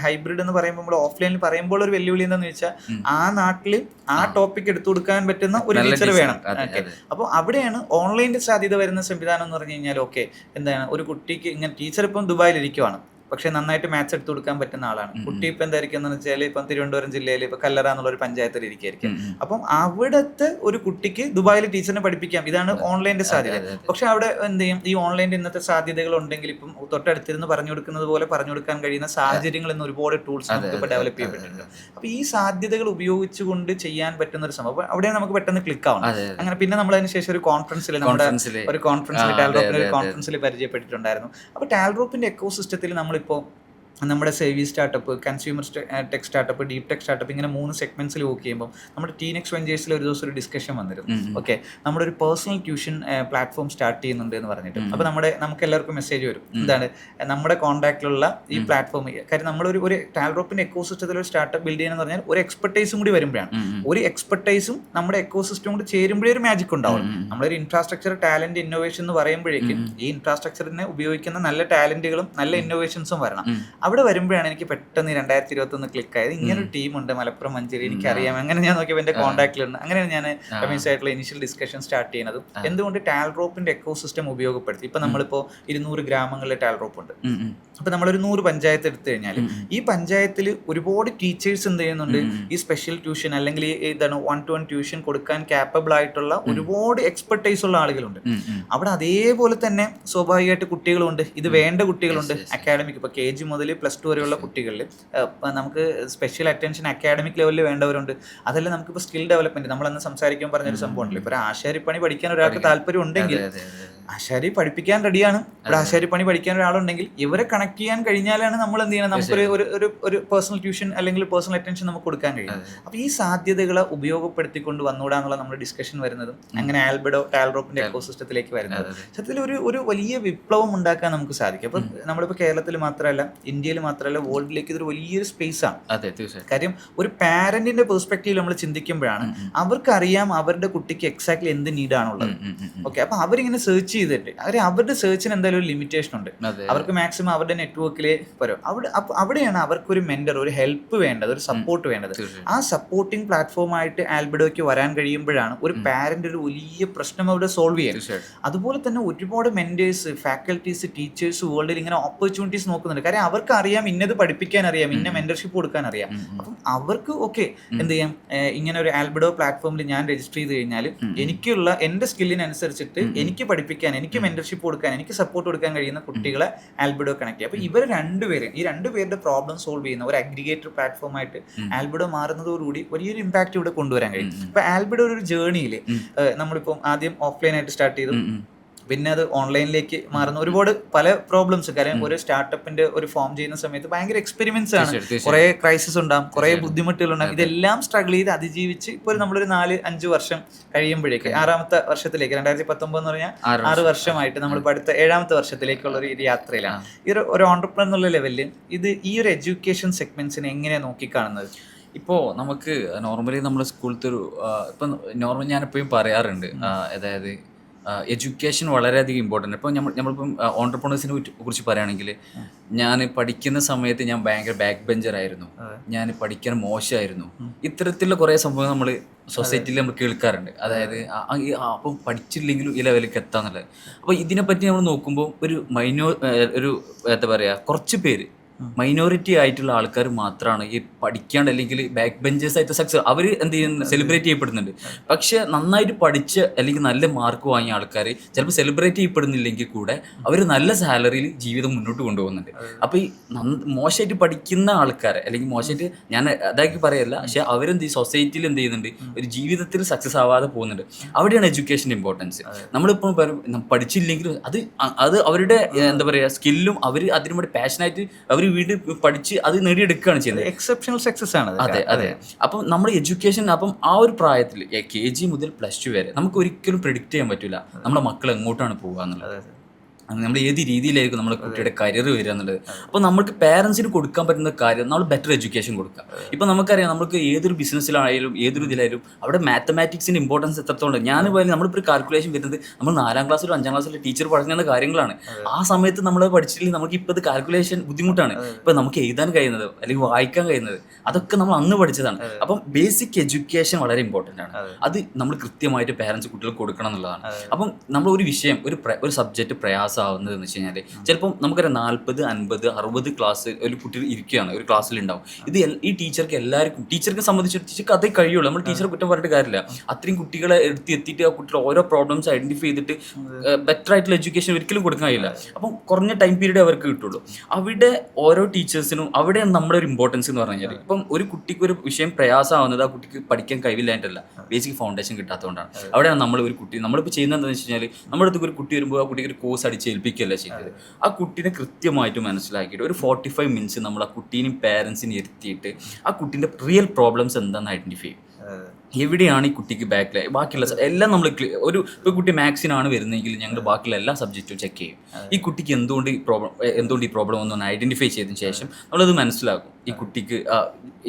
ഹൈബ്രിഡ് എന്ന് പറയുമ്പോൾ നമ്മൾ ഓഫ്ലൈനിൽ പറയുമ്പോൾ ഒരു വെല്ലുവിളി എന്താണെന്ന് വെച്ചാൽ ആ നാട്ടിൽ ആ ടോപ്പിക് എടുത്തു കൊടുക്കാൻ പറ്റുന്ന ഒരു ടീച്ചർ വേണം. ഓക്കെ, അപ്പോൾ അവിടെയാണ് ഓൺലൈനിൽ സാധ്യത വരുന്ന സംവിധാനം എന്ന് പറഞ്ഞു കഴിഞ്ഞാൽ ഓക്കെ എന്താണ്, ഒരു കുട്ടിക്ക് ഇങ്ങനെ ടീച്ചർ ഇപ്പം ദുബായിലിരിക്കുവാണ്, പക്ഷെ നന്നായിട്ട് മാത്സ് എടുത്തു കൊടുക്കാൻ പറ്റുന്ന ആളാണ്. കുട്ടി ഇപ്പം എന്തായിരിക്കും എന്ന് വെച്ചാൽ ഇപ്പം തിരുവനന്തപുരം ജില്ലയിൽ ഇപ്പം കല്ലറ എന്നുള്ള ഒരു പഞ്ചായത്തിൽ ഇരിക്കുകയായിരിക്കും. അപ്പം അവിടുത്തെ ഒരു കുട്ടിക്ക് ദുബായിൽ ടീച്ചറിനെ പഠിപ്പിക്കാം. ഇതാണ് ഓൺലൈൻ്റെ സാധ്യത. പക്ഷെ അവിടെ എന്ത് ചെയ്യും, ഈ ഓൺലൈൻ്റെ ഇന്നത്തെ സാധ്യതകൾ ഉണ്ടെങ്കിൽ ഇപ്പം തൊട്ടടുത്തിരുന്ന് പറഞ്ഞു കൊടുക്കുന്നത് പോലെ പറഞ്ഞു കൊടുക്കാൻ കഴിയുന്ന സാഹചര്യങ്ങൾ എന്ന് ഒരുപാട് ടൂൾസ് നമുക്ക് ഇപ്പോൾ ഡെവലപ്പ് ചെയ്യപ്പെട്ടിട്ടുണ്ട്. അപ്പോൾ ഈ സാധ്യതകൾ ഉപയോഗിച്ചുകൊണ്ട് ചെയ്യാൻ പറ്റുന്ന ഒരു സംഭവം. അപ്പോൾ അവിടെയാണ് നമുക്ക് പെട്ടെന്ന് ക്ലിക്ക് ആവണം. അങ്ങനെ പിന്നെ നമ്മൾ അതിന് ശേഷം ഒരു കോൺഫറൻസിൽ ടാൽറോപ്പിന്റെ ഒരു കോൺഫറൻസിൽ പരിചയപ്പെട്ടിട്ടുണ്ടായിരുന്നു. അപ്പോൾ ടാൽറോപ്പിന്റെ എക്കോസിസ്റ്റത്തിൽ നമ്മളിപ്പോൾ നമ്മുടെ സേവിയസ് startup, consumer tech startup, deep tech startup, ഇങ്ങനെ 3 സെഗ്മെന്റ്സിൽ വർക്ക് ചെയ്യുമ്പോൾ നമ്മുടെ ടീനെക്സ് വെഞ്ചേഴ്സിൽ ഒരു ദിവസം ഒരു ഡിസ്കഷൻ വന്നിരുന്നു. ഓക്കെ, നമ്മുടെ ഒരു പേഴ്സണൽ ട്യൂഷൻ പ്ലാറ്റ്ഫോം സ്റ്റാർട്ട് ചെയ്യുന്നുണ്ട് എന്ന് പറഞ്ഞിട്ട്. അപ്പോൾ നമുക്ക് എല്ലാവർക്കും മെസ്സേജ് വരും, എന്താണ് നമ്മുടെ കോൺടാക്റ്റിലുള്ള ഈ പ്ലാറ്റ്ഫോം. കാര്യം നമ്മളൊരു ടാൽറോപ്പിന്റെ എക്കോസിസ്റ്റത്തിൽ ഒരു സ്റ്റാർട്ടപ്പ് ബിൽഡ് ചെയ്യാന്ന് പറഞ്ഞാൽ ഒരു എക്സ്പെർട്ടൈസും കൂടി വരുമ്പോഴാണ്, ഒരു എക്സ്പെർട്ടൈസും നമ്മുടെ എക്കോസിസ്റ്റം കൂടി ചേരുമ്പോഴേ ഒരു മാജിക് ഉണ്ടാവും. നമ്മളൊരു ഇൻഫ്രാസ്ട്രക്ചർ, ടാലന്റ്, ഇന്നോവേഷൻ എന്ന് പറയുമ്പോഴേക്കും ഈ ഇൻഫ്രാസ്ട്രക്ചറിനെ ഉപയോഗിക്കുന്ന നല്ല ടാലന്റുകളും നല്ല ഇന്നോവേഷൻസും വരണം. അവിടെ വരുമ്പോഴാണ് എനിക്ക് പെട്ടെന്ന് 2021 ക്ലിക്ക് ആയത്. ഇങ്ങനൊരു ടീമുണ്ട് മലപ്പുറം മഞ്ചേരി, എനിക്കറിയാം. അങ്ങനെ ഞാൻ നോക്കിയപ്പോൾ എൻ്റെ കോൺടാക്റ്റിലുണ്ട്. അങ്ങനെയാണ് ഞാൻ റമീസായിട്ടുള്ള ഇനിഷ്യൽ ഡിസ്കഷൻ സ്റ്റാർട്ട് ചെയ്യുന്നതും. എന്തുകൊണ്ട് ടാൽറോപ്പിന്റെ എക്കോസിസ്റ്റം ഉപയോഗപ്പെടുത്തി. ഇപ്പം നമ്മളിപ്പോൾ 200 ഗ്രാമങ്ങളിൽ ടാൽറോപ്പ് ഉണ്ട്. അപ്പോൾ നമ്മളൊരു 100 പഞ്ചായത്ത് എടുത്തു കഴിഞ്ഞാൽ ഈ പഞ്ചായത്തിൽ ഒരുപാട് ടീച്ചേഴ്സ് എന്ത് ചെയ്യുന്നുണ്ട്, ഈ സ്പെഷ്യൽ ട്യൂഷൻ അല്ലെങ്കിൽ ഇതാണ് 1-to-1 ട്യൂഷൻ കൊടുക്കാൻ ക്യാപ്പബിൾ ആയിട്ടുള്ള ഒരുപാട് എക്സ്പെർട്ടൈസ് ഉള്ള ആളുകളുണ്ട്. അവിടെ അതേപോലെ തന്നെ സ്വാഭാവികമായിട്ട് കുട്ടികളുണ്ട്, ഇത് വേണ്ട കുട്ടികളുണ്ട്. അക്കാഡമിക് ഇപ്പോൾ KG മുതൽ +2 വരെയുള്ള കുട്ടികളിൽ നമുക്ക് സ്പെഷ്യൽ അറ്റൻഷൻ അക്കാഡമിക് ലെവലിൽ വേണ്ടവരുണ്ട്. അതല്ല നമുക്കിപ്പോൾ സ്കിൽ ഡെവലപ്മെന്റ്, നമ്മളന്ന് സംസാരിക്കാൻ പറഞ്ഞൊരു സംഭവം ഉണ്ടല്ലോ, ഇപ്പോൾ ഒരു ആശാരിപ്പണി പഠിക്കാൻ ഒരാൾക്ക് താല്പര്യം ഉണ്ടെങ്കിൽ ആശാരി പഠിപ്പിക്കാൻ റെഡിയാണ്. ഇവിടെ ആശാരിപ്പണി പഠിക്കാൻ ഒരാളുണ്ടെങ്കിൽ ഇവരെ കണക്ട് ചെയ്യാൻ കഴിഞ്ഞാലാണ് നമ്മൾ എന്ത് ചെയ്യണം, നമുക്കൊരു ഒരു പേഴ്സണൽ ട്യൂഷൻ അല്ലെങ്കിൽ പേഴ്സണൽ അറ്റൻഷൻ നമുക്ക് കൊടുക്കാൻ കഴിയും. അപ്പോൾ ഈ സാധ്യതകളെ ഉപയോഗപ്പെടുത്തിക്കൊണ്ട് വന്നുകൂടാന്നുള്ള നമ്മുടെ ഡിസ്കഷൻ വരുന്നതും അങ്ങനെ ആൽബിഡോ ടാൽറോപ്പിന്റെ എക്കോസിസ്റ്റത്തിലേക്ക് വരുന്നത് സത്യത്തിൽ ഒരു വലിയ വിപ്ലവം ഉണ്ടാക്കാൻ നമുക്ക് സാധിക്കും. അപ്പോൾ നമ്മളിപ്പോൾ കേരളത്തിൽ മാത്രമല്ല, ഇന്ത്യയിൽ മാത്രമല്ല, വേൾഡിലേക്ക് ഇതൊരു വലിയൊരു സ്പേസ് ആണ്. കാര്യം ഒരു പാരന്റിന്റെ പെർസ്പെക്റ്റീവ് നമ്മൾ ചിന്തിക്കുമ്പോഴാണ് അവർക്കറിയാം അവരുടെ കുട്ടിക്ക് എക്സാക്ട്ലി എന്ത് നീഡാണുള്ളത്. ഓക്കെ, അപ്പോൾ അവരിങ്ങനെ സെർച്ച് ചെയ്തിട്ട് അവരുടെ സെർച്ചിന് എന്തായാലും ഒരു ലിമിറ്റേഷൻ ഉണ്ട്. അവർക്ക് മാക്സിമം അവരുടെ നെറ്റ്വർക്കിലേ വരും. അവിടെയാണ് അവർക്കൊരു മെന്റർ, ഒരു ഹെൽപ്പ് വേണ്ടത്, ഒരു സപ്പോർട്ട് വേണ്ടത്. ആ സപ്പോർട്ടിംഗ് പ്ലാറ്റ്ഫോമായിട്ട് ആൽബിഡോയ്ക്ക് വരാൻ കഴിയുമ്പോഴാണ് ഒരു പാരന്റ് ഒരു വലിയ പ്രശ്നം അവിടെ സോൾവ് ചെയ്യാൻ. അതുപോലെ തന്നെ ഒരുപാട് മെന്റേഴ്സ്, ഫാക്കൽറ്റീസ്, ടീച്ചേഴ്സ് വേൾഡിൽ ഇങ്ങനെ ഓപ്പർച്യൂണിറ്റീസ് നോക്കുന്നുണ്ട്. കാര്യം അവർക്ക് അറിയാം ഇന്നത് പഠിപ്പിക്കാൻ അറിയാം, ഇന്ന മെന്റർഷിപ്പ് കൊടുക്കാൻ അറിയാം. അപ്പം അവർക്ക് ഓക്കെ എന്ത് ചെയ്യാം, ഇങ്ങനെ ഒരു ആൽബിഡോ പ്ലാറ്റ്ഫോമിൽ ഞാൻ രജിസ്റ്റർ ചെയ്ത് കഴിഞ്ഞാൽ എനിക്കുള്ള എൻ്റെ സ്കില്ലിനനുസരിച്ചിട്ട് എനിക്ക് പഠിപ്പിക്കാൻ, എനിക്ക് മെന്റർഷിപ്പ് കൊടുക്കാൻ, എനിക്ക് സപ്പോർട്ട് കൊടുക്കാൻ കഴിയുന്ന കുട്ടികളെ ആൽബിഡോ കണക്ട് ചെയ്യും. അപ്പോൾ ഇവർ രണ്ടുപേരും, ഈ രണ്ടുപേരുടെ പ്രോബ്ലം സോൾവ് ചെയ്യുന്ന ഒരു അഗ്രിഗേറ്റർ പ്ലാറ്റ്ഫോമായിട്ട് ആൽബിഡോ മാറുന്നതോടുകൂടി വലിയൊരു ഇമ്പാക്ട് ഇവിടെ കൊണ്ടുവരാൻ കഴിയും. ഇപ്പൊ ആൽബിഡോ ഒരു ജേർണിയിൽ നമ്മളിപ്പം ആദ്യം ഓഫ്ലൈൻ ആയിട്ട് സ്റ്റാർട്ട് ചെയ്തു, പിന്നെ അത് ഓൺലൈനിലേക്ക് മാറുന്ന ഒരുപാട് പല പ്രോബ്ലംസ്. കാര്യം ഒരു സ്റ്റാർട്ടപ്പിന്റെ ഒരു ഫോം ചെയ്യുന്ന സമയത്ത് ഭയങ്കര എക്സ്പെരിമെന്റ്സ് ആണ്, കുറെ ക്രൈസിസ് ഉണ്ടാകും, കുറെ ബുദ്ധിമുട്ടുകൾ ഉണ്ടാകും. ഇതെല്ലാം സ്ട്രഗിൾ ചെയ്ത് അതിജീവിച്ച് ഇപ്പോൾ നമ്മളൊരു 4-5 വർഷം കഴിയുമ്പോഴേക്ക് 6ാമത്തെ വർഷത്തിലേക്ക് 2019 എന്ന് പറഞ്ഞാൽ 6 വർഷമായിട്ട് നമ്മളിപ്പോൾ അടുത്ത 7ാമത്തെ വർഷത്തിലേക്കുള്ള ഒരു യാത്രയിലാണ്. ഈ ഒരു ഓൺടർപ്രണർ എന്നുള്ള ലെവലിൽ ഈ ഒരു എഡ്യൂക്കേഷൻ സെഗ്മെന്റ്സിനെ എങ്ങനെയാണ് നോക്കിക്കാണുന്നത്? ഇപ്പോൾ നമുക്ക് നോർമലി നമ്മുടെ സ്കൂളത്തെ ഒരു ഇപ്പം നോർമലി ഞാനെപ്പോഴും പറയാറുണ്ട്, അതായത് എഡ്യൂക്കേഷൻ വളരെയധികം ഇമ്പോർട്ടൻ്റ്. ഇപ്പോൾ നമ്മളിപ്പം ഓൺടർപ്രണേഴ്സിനെ കുറിച്ച് പറയുകയാണെങ്കിൽ, ഞാൻ പഠിക്കുന്ന സമയത്ത് ഞാൻ ഭയങ്കര ബാക്ക് ബെഞ്ചറായിരുന്നു, ഞാൻ പഠിക്കാൻ മോശമായിരുന്നു, ഇത്തരത്തിലുള്ള കുറേ സംഭവങ്ങൾ നമ്മൾ സൊസൈറ്റിയിൽ നമ്മൾ കേൾക്കാറുണ്ട്. അതായത് അപ്പം പഠിച്ചില്ലെങ്കിലും ഈ ലെവലിലേക്ക് എത്താന്നുള്ളത്. അപ്പോൾ ഇതിനെപ്പറ്റി നമ്മൾ നോക്കുമ്പോൾ ഒരു എന്താ പറയുക, കുറച്ച് പേര് മൈനോറിറ്റി ആയിട്ടുള്ള ആൾക്കാർ മാത്രമാണ് ഈ പഠിക്കാണ്ട് അല്ലെങ്കിൽ ബാക്ക് ബെഞ്ചേഴ്സ് ആയിട്ട് സക്സസ് അവർ എന്ത് ചെയ്യുന്നു, സെലിബ്രേറ്റ് ചെയ്യപ്പെടുന്നുണ്ട്. പക്ഷെ നന്നായിട്ട് പഠിച്ച് അല്ലെങ്കിൽ നല്ല മാർക്ക് വാങ്ങിയ ആൾക്കാർ ചിലപ്പോൾ സെലിബ്രേറ്റ് ചെയ്യപ്പെടുന്നില്ലെങ്കിൽ കൂടെ അവർ നല്ല സാലറിയിൽ ജീവിതം മുന്നോട്ട് കൊണ്ടുപോകുന്നുണ്ട്. അപ്പോൾ ഈ മോശമായിട്ട് പഠിക്കുന്ന ആൾക്കാരെ അല്ലെങ്കിൽ മോശമായിട്ട് ഞാൻ അതാക്കി പറയല്ല, പക്ഷെ അവരെന്ത് സൊസൈറ്റിയിൽ എന്ത് ചെയ്യുന്നുണ്ട്, ഒരു ജീവിതത്തിൽ സക്സസ് ആവാതെ പോകുന്നുണ്ട്. അവിടെയാണ് എഡ്യൂക്കേഷൻ്റെ ഇമ്പോർട്ടൻസ്. നമ്മളിപ്പോൾ പഠിച്ചില്ലെങ്കിലും അത് അവരുടെ എന്താ പറയുക സ്കില്ലും അവർ അതിനു വേണ്ടി പാഷനായിട്ട് അവർ വീണ്ടും പഠിച്ച് അത് നേടിയെടുക്കുകയാണ് ചെയ്യുന്നത്. എക്സെപ്ഷണൽ സക്സസ് ആണ്. അതെ. അപ്പം നമ്മുടെ എഡ്യൂക്കേഷൻ, അപ്പം ആ ഒരു പ്രായത്തിൽ KG മുതൽ +2 വരെ നമുക്ക് ഒരിക്കലും പ്രെഡിക്റ്റ് ചെയ്യാൻ പറ്റില്ല നമ്മുടെ മക്കൾ എങ്ങോട്ടാണ് പോകുക എന്നുള്ളത്. നമ്മൾ ഏത് രീതിയിലായിരിക്കും നമ്മുടെ കുട്ടിയുടെ കരിയർ വരിക എന്നുള്ളത്. അപ്പോൾ നമുക്ക് പേരൻസിന് കൊടുക്കാൻ പറ്റുന്ന കാര്യം നമ്മൾ ബെറ്റർ എഡ്യൂക്കേഷൻ കൊടുക്കുക. ഇപ്പോൾ നമുക്കറിയാം, നമുക്ക് ഏതൊരു ബിസിനസ്സിലായാലും ഏതൊരു ഇതിലായാലും അവിടെ മാത്തമാറ്റിക്സിൻ്റെ ഇമ്പോർട്ടൻസ് എത്രത്തോളം. ഞാൻ പോയാലും നമ്മളിപ്പോൾ കാൽക്കുലേഷൻ വരുന്നത് നമ്മൾ 4ാം ക്ലാസ്സിലും 5ാം ക്ലാസ്സിലും ടീച്ചർ പഠിക്കുന്ന കാര്യങ്ങളാണ്. ആ സമയത്ത് നമ്മൾ പഠിച്ചില്ലെങ്കിൽ നമുക്ക് ഇപ്പോൾ ഇത് കാൽക്കുലേഷൻ ബുദ്ധിമുട്ടാണ്. ഇപ്പോൾ നമുക്ക് എഴുതാൻ കഴിയുന്നത് അല്ലെങ്കിൽ വായിക്കാൻ കഴിയുന്നത് അതൊക്കെ നമ്മൾ അന്ന് പഠിച്ചതാണ്. അപ്പം ബേസിക് എഡ്യൂക്കേഷൻ വളരെ ഇമ്പോർട്ടൻ്റ് ആണ്. അത് നമ്മൾ കൃത്യമായിട്ട് പേരൻസ് കുട്ടികൾക്ക് കൊടുക്കണം എന്നുള്ളതാണ്. അപ്പം നമ്മൾ ഒരു വിഷയം, ഒരു സബ്ജക്റ്റ് പ്രയാസം ആവുന്നതെന്ന് വെച്ച് കഴിഞ്ഞാൽ ചിലപ്പം നമുക്കറിയാം 40, 50, 60 ക്ലാസ് ഒരു കുട്ടി ഇരിക്കുകയാണ്, ഒരു ക്ലാസ്സിൽ ഉണ്ടാവും. ഈ ടീച്ചർക്ക് സംബന്ധിച്ച് ടീച്ചർക്ക് അതേ കഴിയുള്ളൂ. നമ്മൾ ടീച്ചറെ കുറ്റം പറഞ്ഞിട്ട് കാര്യമില്ല. അത്രയും കുട്ടികളെ എത്തിയിട്ട് ആ കുട്ടികൾ ഓരോ പ്രോബ്ലംസ് ഐഡന്റിഫൈ ചെയ്തിട്ട് ബെറ്റർ ആയിട്ടുള്ള എഡ്യൂക്കേഷൻ ഒരിക്കലും കൊടുക്കാൻ കഴിയില്ല. അപ്പം കുറഞ്ഞ ടൈം പീരീഡ് അവർക്ക് കിട്ടുള്ളൂ. അവിടെ ഓരോ ടീച്ചേഴ്സിനും അവിടെയാണ് നമ്മുടെ ഒരു ഇമ്പോർട്ടൻസ് എന്ന് പറഞ്ഞു കഴിഞ്ഞാൽ. ഇപ്പം ഒരു കുട്ടിക്ക് ഒരു വിഷയം പ്രയാസമാവുന്നത് ആ കുട്ടിക്ക് പഠിക്കാൻ കഴിവില്ലായിട്ടല്ല, ബേസിക് ഫൗണ്ടേഷൻ കിട്ടാത്തതുകൊണ്ടാണ്. അവിടെയാണ് നമ്മളിപ്പോൾ ചെയ്യുന്നത് എന്താണെന്ന് വെച്ച് കഴിഞ്ഞാൽ, നമ്മുടെ അടുത്ത് ഒരു കുട്ടി വരുമ്പോൾ ആ കുട്ടിക്ക് ഒരു കോഴ്സ് ഏൽപ്പിക്കുകയല്ല ചെയ്യുന്നത്. ആ കുട്ടീനെ കൃത്യമായിട്ട് മനസ്സിലാക്കിയിട്ട് ഒരു 45 മിനിറ്റ്സ് നമ്മൾ ആ കുട്ടീനെയും പേരൻസിനെ ഇരുത്തിയിട്ട് ആ കുട്ടീൻ്റെ റിയൽ പ്രോബ്ലംസ് എന്താണെന്ന് ഐഡന്റിഫൈ ചെയ്യും. എവിടെയാണ് ഈ കുട്ടിക്ക് ബാക്കിൽ ബാക്കിയുള്ള എല്ലാം നമ്മൾ ഇപ്പോൾ കുട്ടി മാത്സിനാണ് വരുന്നതെങ്കിൽ ഞങ്ങൾ ബാക്കിയുള്ള എല്ലാ സബ്ജക്റ്റും ചെക്ക് ചെയ്യും. ഈ കുട്ടിക്ക് എന്തുകൊണ്ട് ഈ പ്രോബ്ലം ഒന്നും ഐഡന്റിഫൈ ചെയ്തതിന് ശേഷം നമ്മളത് മനസ്സിലാക്കും. ഈ കുട്ടിക്ക്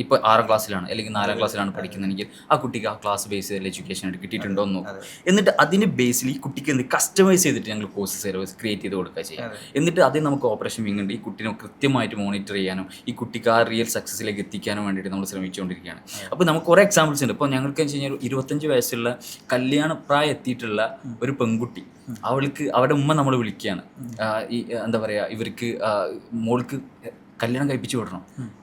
ഇപ്പോൾ 6ാം ക്ലാസ്സിലാണ് അല്ലെങ്കിൽ 4ാം ക്ലാസ്സിലാണ് പഠിക്കുന്നതെങ്കിൽ ആ കുട്ടിക്ക് ആ ക്ലാസ് ബേസ് ചെയ്ത് എഡ്യൂക്കേഷൻ ആയിട്ട് കിട്ടിയിട്ടുണ്ടോ എന്ന് നോക്കും. എന്നിട്ട് അതിന് ബേസിൽ ഈ കുട്ടിക്ക് എന്ത് കസ്റ്റമൈസ് ചെയ്തിട്ട് ഞങ്ങൾ കോഴ്സ് സർവീസ് ക്രിയേറ്റ് ചെയ്ത് കൊടുക്കുക ചെയ്യാം. എന്നിട്ട് അതിന് നമുക്ക് ഓപ്പറേഷൻ വിങ് ഉണ്ട്. ഈ കുട്ടീനെ കൃത്യമായിട്ട് മോണിറ്റർ ചെയ്യാനും ഈ കുട്ടിക്ക് ആ റിയൽ സക്സസിലേക്ക് എത്തിക്കാനും വേണ്ടിയിട്ട് നമ്മൾ ശ്രമിച്ചുകൊണ്ടിരിക്കുകയാണ്. അപ്പോൾ നമുക്ക് കുറേ എക്സാമ്പിൾസ് ഉണ്ട്. ഇപ്പോൾ ഞങ്ങൾക്ക് വെച്ച് കഴിഞ്ഞാൽ 25 വയസ്സുള്ള കല്യാണ പ്രായം എത്തിയിട്ടുള്ള ഒരു പെൺകുട്ടി, അവരുടെ ഉമ്മ നമ്മൾ വിളിക്കുകയാണ്, ഈ എന്താ പറയുക, ഇവർക്ക് മോൾക്ക് കല്യാണം കഴിപ്പിച്ചു വിടണം,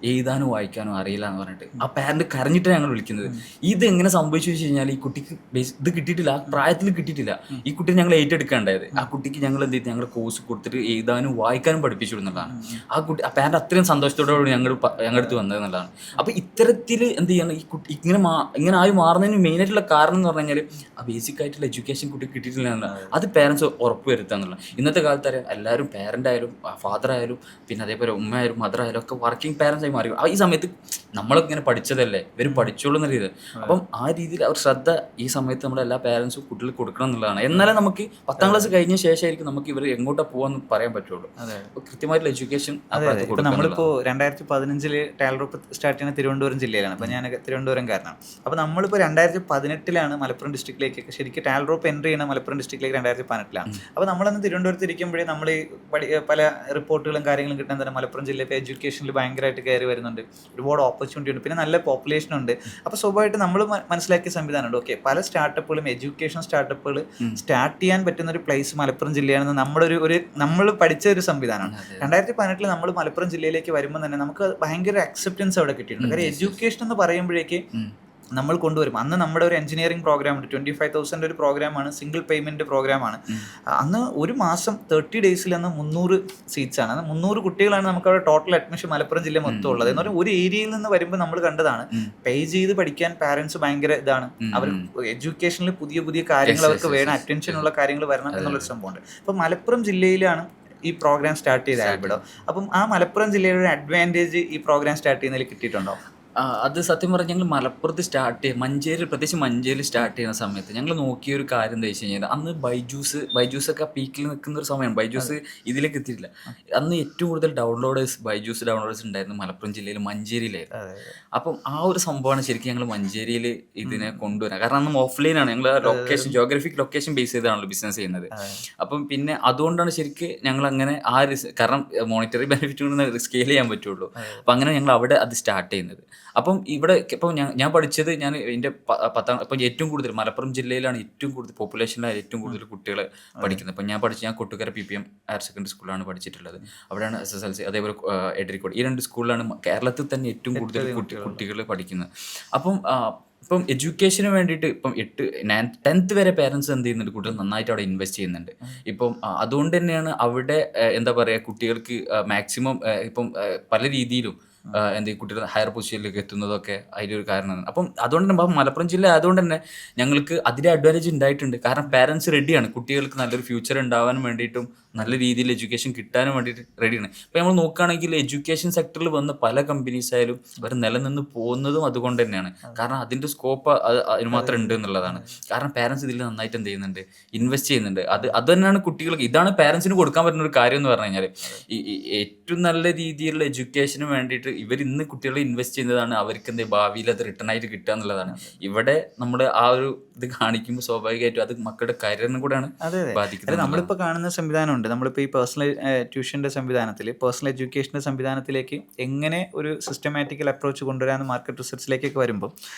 എഴുതാനും വായിക്കാനും അറിയില്ല എന്ന് പറഞ്ഞിട്ട് ആ പാരന്റ് കരഞ്ഞിട്ടാണ് ഞങ്ങൾ വിളിക്കുന്നത്. ഇത് എങ്ങനെ സംഭവിച്ചു വെച്ച് കഴിഞ്ഞാൽ ഈ കുട്ടിക്ക് ഇത് കിട്ടിയിട്ടില്ല, ആ പ്രായത്തിൽ കിട്ടിയിട്ടില്ല. ഈ കുട്ടിയെ ഞങ്ങൾ ഏറ്റെടുക്കേണ്ടത്. ആ കുട്ടിക്ക് ഞങ്ങൾ എന്ത് ചെയ്ത് ഞങ്ങളുടെ കോഴ്സ് കൊടുത്തിട്ട് എഴുതാനും വായിക്കാനും പഠിപ്പിച്ചു വിടുന്നതാണ്. ആ പാരന്റ് അത്രയും സന്തോഷത്തോടുകൂടി ഞങ്ങളുടെ അടുത്ത് വന്നത് എന്നുള്ളതാണ്. അപ്പോൾ ഇത്തരത്തിൽ എന്ത് ചെയ്യണം, ഈ കുട്ടി ഇങ്ങനെ ആയി മാറുന്നതിന് മെയിനായിട്ടുള്ള കാരണം എന്ന് പറഞ്ഞു കഴിഞ്ഞാൽ ആ ബേസിക് ആയിട്ടുള്ള എഡ്യൂക്കേഷൻ കുട്ടിക്ക് കിട്ടിയിട്ടില്ല എന്നുള്ളത്. അത് പേരൻസ് ഉറപ്പ് വരുത്തുക എന്നുള്ളത്. ഇന്നത്തെ കാലത്ത് അറിയാം, എല്ലാവരും പാരന്റ് ആയാലും ഫാദർ ആയാലും പിന്നെ അതേപോലെ ഉമ്മ ആയാലും മദർ ആയാലും ഒക്കെ വർക്കിംഗ് പാരൻസ് ആയി മാറി. ഈ സമയത്ത് നമ്മളൊക്കെ ഇങ്ങനെ പഠിച്ചതല്ലേ, ഇവർ പഠിച്ചോളൂ എന്ന രീതി. അപ്പം ആ രീതിയിൽ അവർ ശ്രദ്ധ ഈ സമയത്ത് നമ്മുടെ എല്ലാ പാരൻസും കുട്ടികൾ കൊടുക്കണം എന്നുള്ളതാണ്. എന്നാലേ നമുക്ക് 10ാം ക്ലാസ് കഴിഞ്ഞ ശേഷമായിരിക്കും നമുക്ക് ഇവർ എങ്ങോട്ടാ പോകാന്ന് പറയാൻ പറ്റുള്ളൂ. അപ്പോൾ കൃത്യമായിട്ടുള്ള എഡ്യൂക്കേഷൻ ഇപ്പൊ നമ്മളിപ്പോ 2015 ടാലറോപ്പ് സ്റ്റാർട്ട് ചെയ്യുന്ന തിരുവനന്തപുരം ജില്ലയിലാണ്. അപ്പൊ ഞാൻ തിരുവനന്തപുരംകാരനാണ്. അപ്പൊ നമ്മളിപ്പോ 2018 മലപ്പുറം ഡിസ്ട്രിക്റ്റിലേക്ക് ശരിക്കും ടാലറോപ്പ് എൻട്രി ചെയ്യുന്ന മലപ്പുറം ഡിസ്ട്രിക്റ്റിലേക്ക് 2018. അപ്പൊ നമ്മളന്ന് തിരുവനന്തപുരത്ത് ഇരിക്കുമ്പോഴേ നമ്മൾ പല റിപ്പോർട്ടുകളും കാര്യങ്ങളും കിട്ടാൻ തന്നെ മലപ്പുറം ജില്ലയിൽ എഡ്യൂക്കേഷനിൽ ഭയങ്കരമായിട്ട് കയറി വരുന്നുണ്ട്. ഒരുപാട് ഓപ്പർച്യൂണിറ്റി ഉണ്ട്, പിന്നെ നല്ല പോപ്പുലേഷൻ ഉണ്ട്. അപ്പോൾ സ്വാഭാവികമായിട്ട് നമ്മൾ മനസ്സിലാക്കിയ സംവിധാനമുണ്ട്. ഓക്കെ, പല സ്റ്റാർട്ടപ്പുകളും എഡ്യൂക്കേഷൻ സ്റ്റാർട്ടപ്പുകൾ സ്റ്റാർട്ട് ചെയ്യാൻ പറ്റുന്ന ഒരു പ്ലേസ് മലപ്പുറം ജില്ലയാണെന്ന് നമ്മൾ പഠിച്ച ഒരു സംവിധാനമാണ്. 2018 നമ്മൾ മലപ്പുറം ജില്ലയിലേക്ക് വരുമ്പോൾ തന്നെ നമുക്ക് ഭയങ്കര അക്സെപ്റ്റൻസ് അവിടെ കിട്ടിയിട്ടുണ്ട്. കാര്യം എഡ്യൂക്കേഷൻ എന്ന് പറയുമ്പോഴേക്ക് നമ്മൾ കൊണ്ടുവരും. അന്ന് നമ്മുടെ ഒരു എഞ്ചിനീയറിംഗ് പ്രോഗ്രാം ഉണ്ട്, 25,000 ഒരു പ്രോഗ്രാമാണ്, സിംഗിൾ പേയ്മെന്റ് പ്രോഗ്രാമാണ്. അന്ന് ഒരു മാസം 30 ഡേയ്സിൽ അന്ന് 300 സീറ്റ്സ് ആണ്. അന്ന് 300 കുട്ടികളാണ് നമുക്ക് അവിടെ ടോട്ടൽ അഡ്മിഷൻ മലപ്പുറം ജില്ല മൊത്തം ഉള്ളത്. എന്ന് പറഞ്ഞാൽ ഒരു ഏരിയയിൽ നിന്ന് വരുമ്പോൾ നമ്മൾ കണ്ടതാണ് പേ ചെയ്ത് പഠിക്കാൻ പാരന്റ്സ് ഭയങ്കര ഇതാണ്. അവർ എഡ്യൂക്കേഷനിൽ പുതിയ പുതിയ കാര്യങ്ങൾ അവർക്ക് വേണം, അറ്റൻഷനുള്ള കാര്യങ്ങൾ വരണം എന്നുള്ളൊരു സംഭവമുണ്ട്. അപ്പോൾ മലപ്പുറം ജില്ലയിലാണ് ഈ പ്രോഗ്രാം സ്റ്റാർട്ട് ചെയ്ത ആൽബിഡോ. അപ്പം ആ മലപ്പുറം ജില്ലയുടെ ഒരു അഡ്വാൻറ്റേജ് ഈ പ്രോഗ്രാം സ്റ്റാർട്ട് ചെയ്യുന്നതിൽ കിട്ടിയിട്ടുണ്ടോ? അത് സത്യം പറഞ്ഞാൽ ഞങ്ങൾ മലപ്പുറത്ത് പ്രത്യേകിച്ച് മഞ്ചേരിയിൽ സ്റ്റാർട്ട് ചെയ്യുന്ന സമയത്ത് ഞങ്ങൾ നോക്കിയ ഒരു കാര്യം എന്താ വെച്ച് കഴിഞ്ഞാൽ, അന്ന് ബൈജൂസൊക്കെ പീക്കിൽ നിൽക്കുന്ന ഒരു സമയമാണ്. ബൈജൂസ് ഇതിലേക്ക് എത്തിയിട്ടില്ല. അന്ന് ഏറ്റവും കൂടുതൽ ബൈജൂസ് ഡൗൺലോഡേഴ്സ് ഉണ്ടായിരുന്നു മലപ്പുറം ജില്ലയിൽ, മഞ്ചേരിയിലായിരുന്നു. അപ്പം ആ ഒരു സംഭവമാണ് ശരിക്കും ഞങ്ങൾ മഞ്ചേരിയിൽ ഇതിനെ കൊണ്ടുവരാൻ. കാരണം അന്ന് ഓഫ്ലൈനാണ്, ഞങ്ങൾ ജോഗ്രഫിക് ലൊക്കേഷൻ ബേസ് ചെയ്താണല്ലോ ബിസിനസ് ചെയ്യുന്നത്. അപ്പം പിന്നെ അതുകൊണ്ടാണ് ശരിക്കും ഞങ്ങൾ അങ്ങനെ കാരണം മോണിറ്ററി ബെനിഫിറ്റ് സ്കെയിൽ ചെയ്യാൻ പറ്റുള്ളൂ. അപ്പം അങ്ങനെ ഞങ്ങൾ അവിടെ അത് സ്റ്റാർട്ട് ചെയ്യുന്നത്. അപ്പം ഇവിടെ ഇപ്പം ഞാൻ പഠിച്ചത് എൻ്റെ 10ാം ഇപ്പം ഏറ്റവും കൂടുതൽ മലപ്പുറം ജില്ലയിലാണ് ഏറ്റവും കൂടുതൽ പോപ്പുലേഷനിലാണ് ഏറ്റവും കൂടുതൽ കുട്ടികൾ പഠിക്കുന്നത്. അപ്പം ഞാൻ കൊട്ടുകര PPM ഹയർ സെക്കൻഡറി സ്കൂളിലാണ് പഠിച്ചിട്ടുള്ളത്. അവിടെയാണ് SSLC, അതേപോലെ എടരിക്കോട്, ഈ 2 സ്കൂളിലാണ് കേരളത്തിൽ തന്നെ ഏറ്റവും കൂടുതൽ കുട്ടികൾ പഠിക്കുന്നത്. ഇപ്പം എഡ്യൂക്കേഷന് വേണ്ടിയിട്ട് ഇപ്പം 10th വരെ പേരൻസ് എന്ത് ചെയ്യുന്നുണ്ട്, കുട്ടികൾ നന്നായിട്ട് അവിടെ ഇൻവെസ്റ്റ് ചെയ്യുന്നുണ്ട്. ഇപ്പം അതുകൊണ്ട് തന്നെയാണ് അവിടെ എന്താ പറയുക, കുട്ടികൾക്ക് മാക്സിമം ഇപ്പം പല രീതിയിലും കുട്ടികൾ ഹയർ പൊസിഷനിലേക്ക് എത്തുന്നതൊക്കെ അതിലൊരു കാരണമാണ്. അപ്പം അതുകൊണ്ട് തന്നെ മലപ്പുറം ജില്ല ആയതുകൊണ്ട് തന്നെ ഞങ്ങൾക്ക് അതിൻ്റെ അഡ്വാൻറ്റേജ് ഉണ്ടായിട്ടുണ്ട്. കാരണം പാരൻസ് റെഡിയാണ്, കുട്ടികൾക്ക് നല്ലൊരു ഫ്യൂച്ചർ ഉണ്ടാവാൻ വേണ്ടിയിട്ടും നല്ല രീതിയിൽ എഡ്യൂക്കേഷൻ കിട്ടാനും വേണ്ടിയിട്ട് റെഡിയാണ്. ഇപ്പോൾ നമ്മൾ നോക്കുകയാണെങ്കിൽ എഡ്യൂക്കേഷൻ സെക്ടറിൽ വന്ന പല കമ്പനീസ് ആയാലും അവർ നിലനിന്ന് പോകുന്നതും അതുകൊണ്ട് തന്നെയാണ്. കാരണം അതിൻ്റെ സ്കോപ്പ് അതിന് മാത്രം ഉണ്ട് എന്നുള്ളതാണ്. കാരണം പാരൻസ് ഇതിൽ നന്നായിട്ട് എന്ത് ചെയ്യുന്നുണ്ട്, ഇൻവെസ്റ്റ് ചെയ്യുന്നുണ്ട്. അത് തന്നെയാണ് കുട്ടികൾക്ക്, ഇതാണ് പാരൻസിന് കൊടുക്കാൻ പറ്റുന്ന ഒരു കാര്യം എന്ന് പറഞ്ഞു കഴിഞ്ഞാൽ, ഏറ്റവും നല്ല രീതിയിലുള്ള എഡ്യൂക്കേഷന് വേണ്ടിയിട്ട് ഇവർ ഇന്ന് കുട്ടികളെ ഇൻവെസ്റ്റ് ചെയ്യുന്നതാണ് അവർക്ക് ഭാവിയിൽ അത് റിട്ടേൺ ആയിട്ട് കിട്ടുക എന്നുള്ളതാണ്. ഇവിടെ നമ്മൾ ആ ഒരു ഇത് കാണിക്കുമ്പോൾ സ്വാഭാവികമായിട്ടും അത് മക്കളുടെ കരിയറിനും കൂടെയാണ് ബാധിക്കുന്നത്. നമ്മളിപ്പോൾ കാണുന്ന സംവിധാനമുണ്ട്, നമ്മളിപ്പോൾ ഈ പേഴ്സണൽ ട്യൂഷൻ്റെ സംവിധാനത്തിൽ, പേഴ്സണൽ എഡ്യൂക്കേഷൻ്റെ സംവിധാനത്തിലേക്ക് എങ്ങനെ ഒരു സിസ്റ്റമാറ്റിക്കൽ അപ്രോച്ച് കൊണ്ടുവരാമെന്ന് മാർക്കറ്റ് റിസർച്ചിലേക്കൊക്കെ വരുമ്പോൾ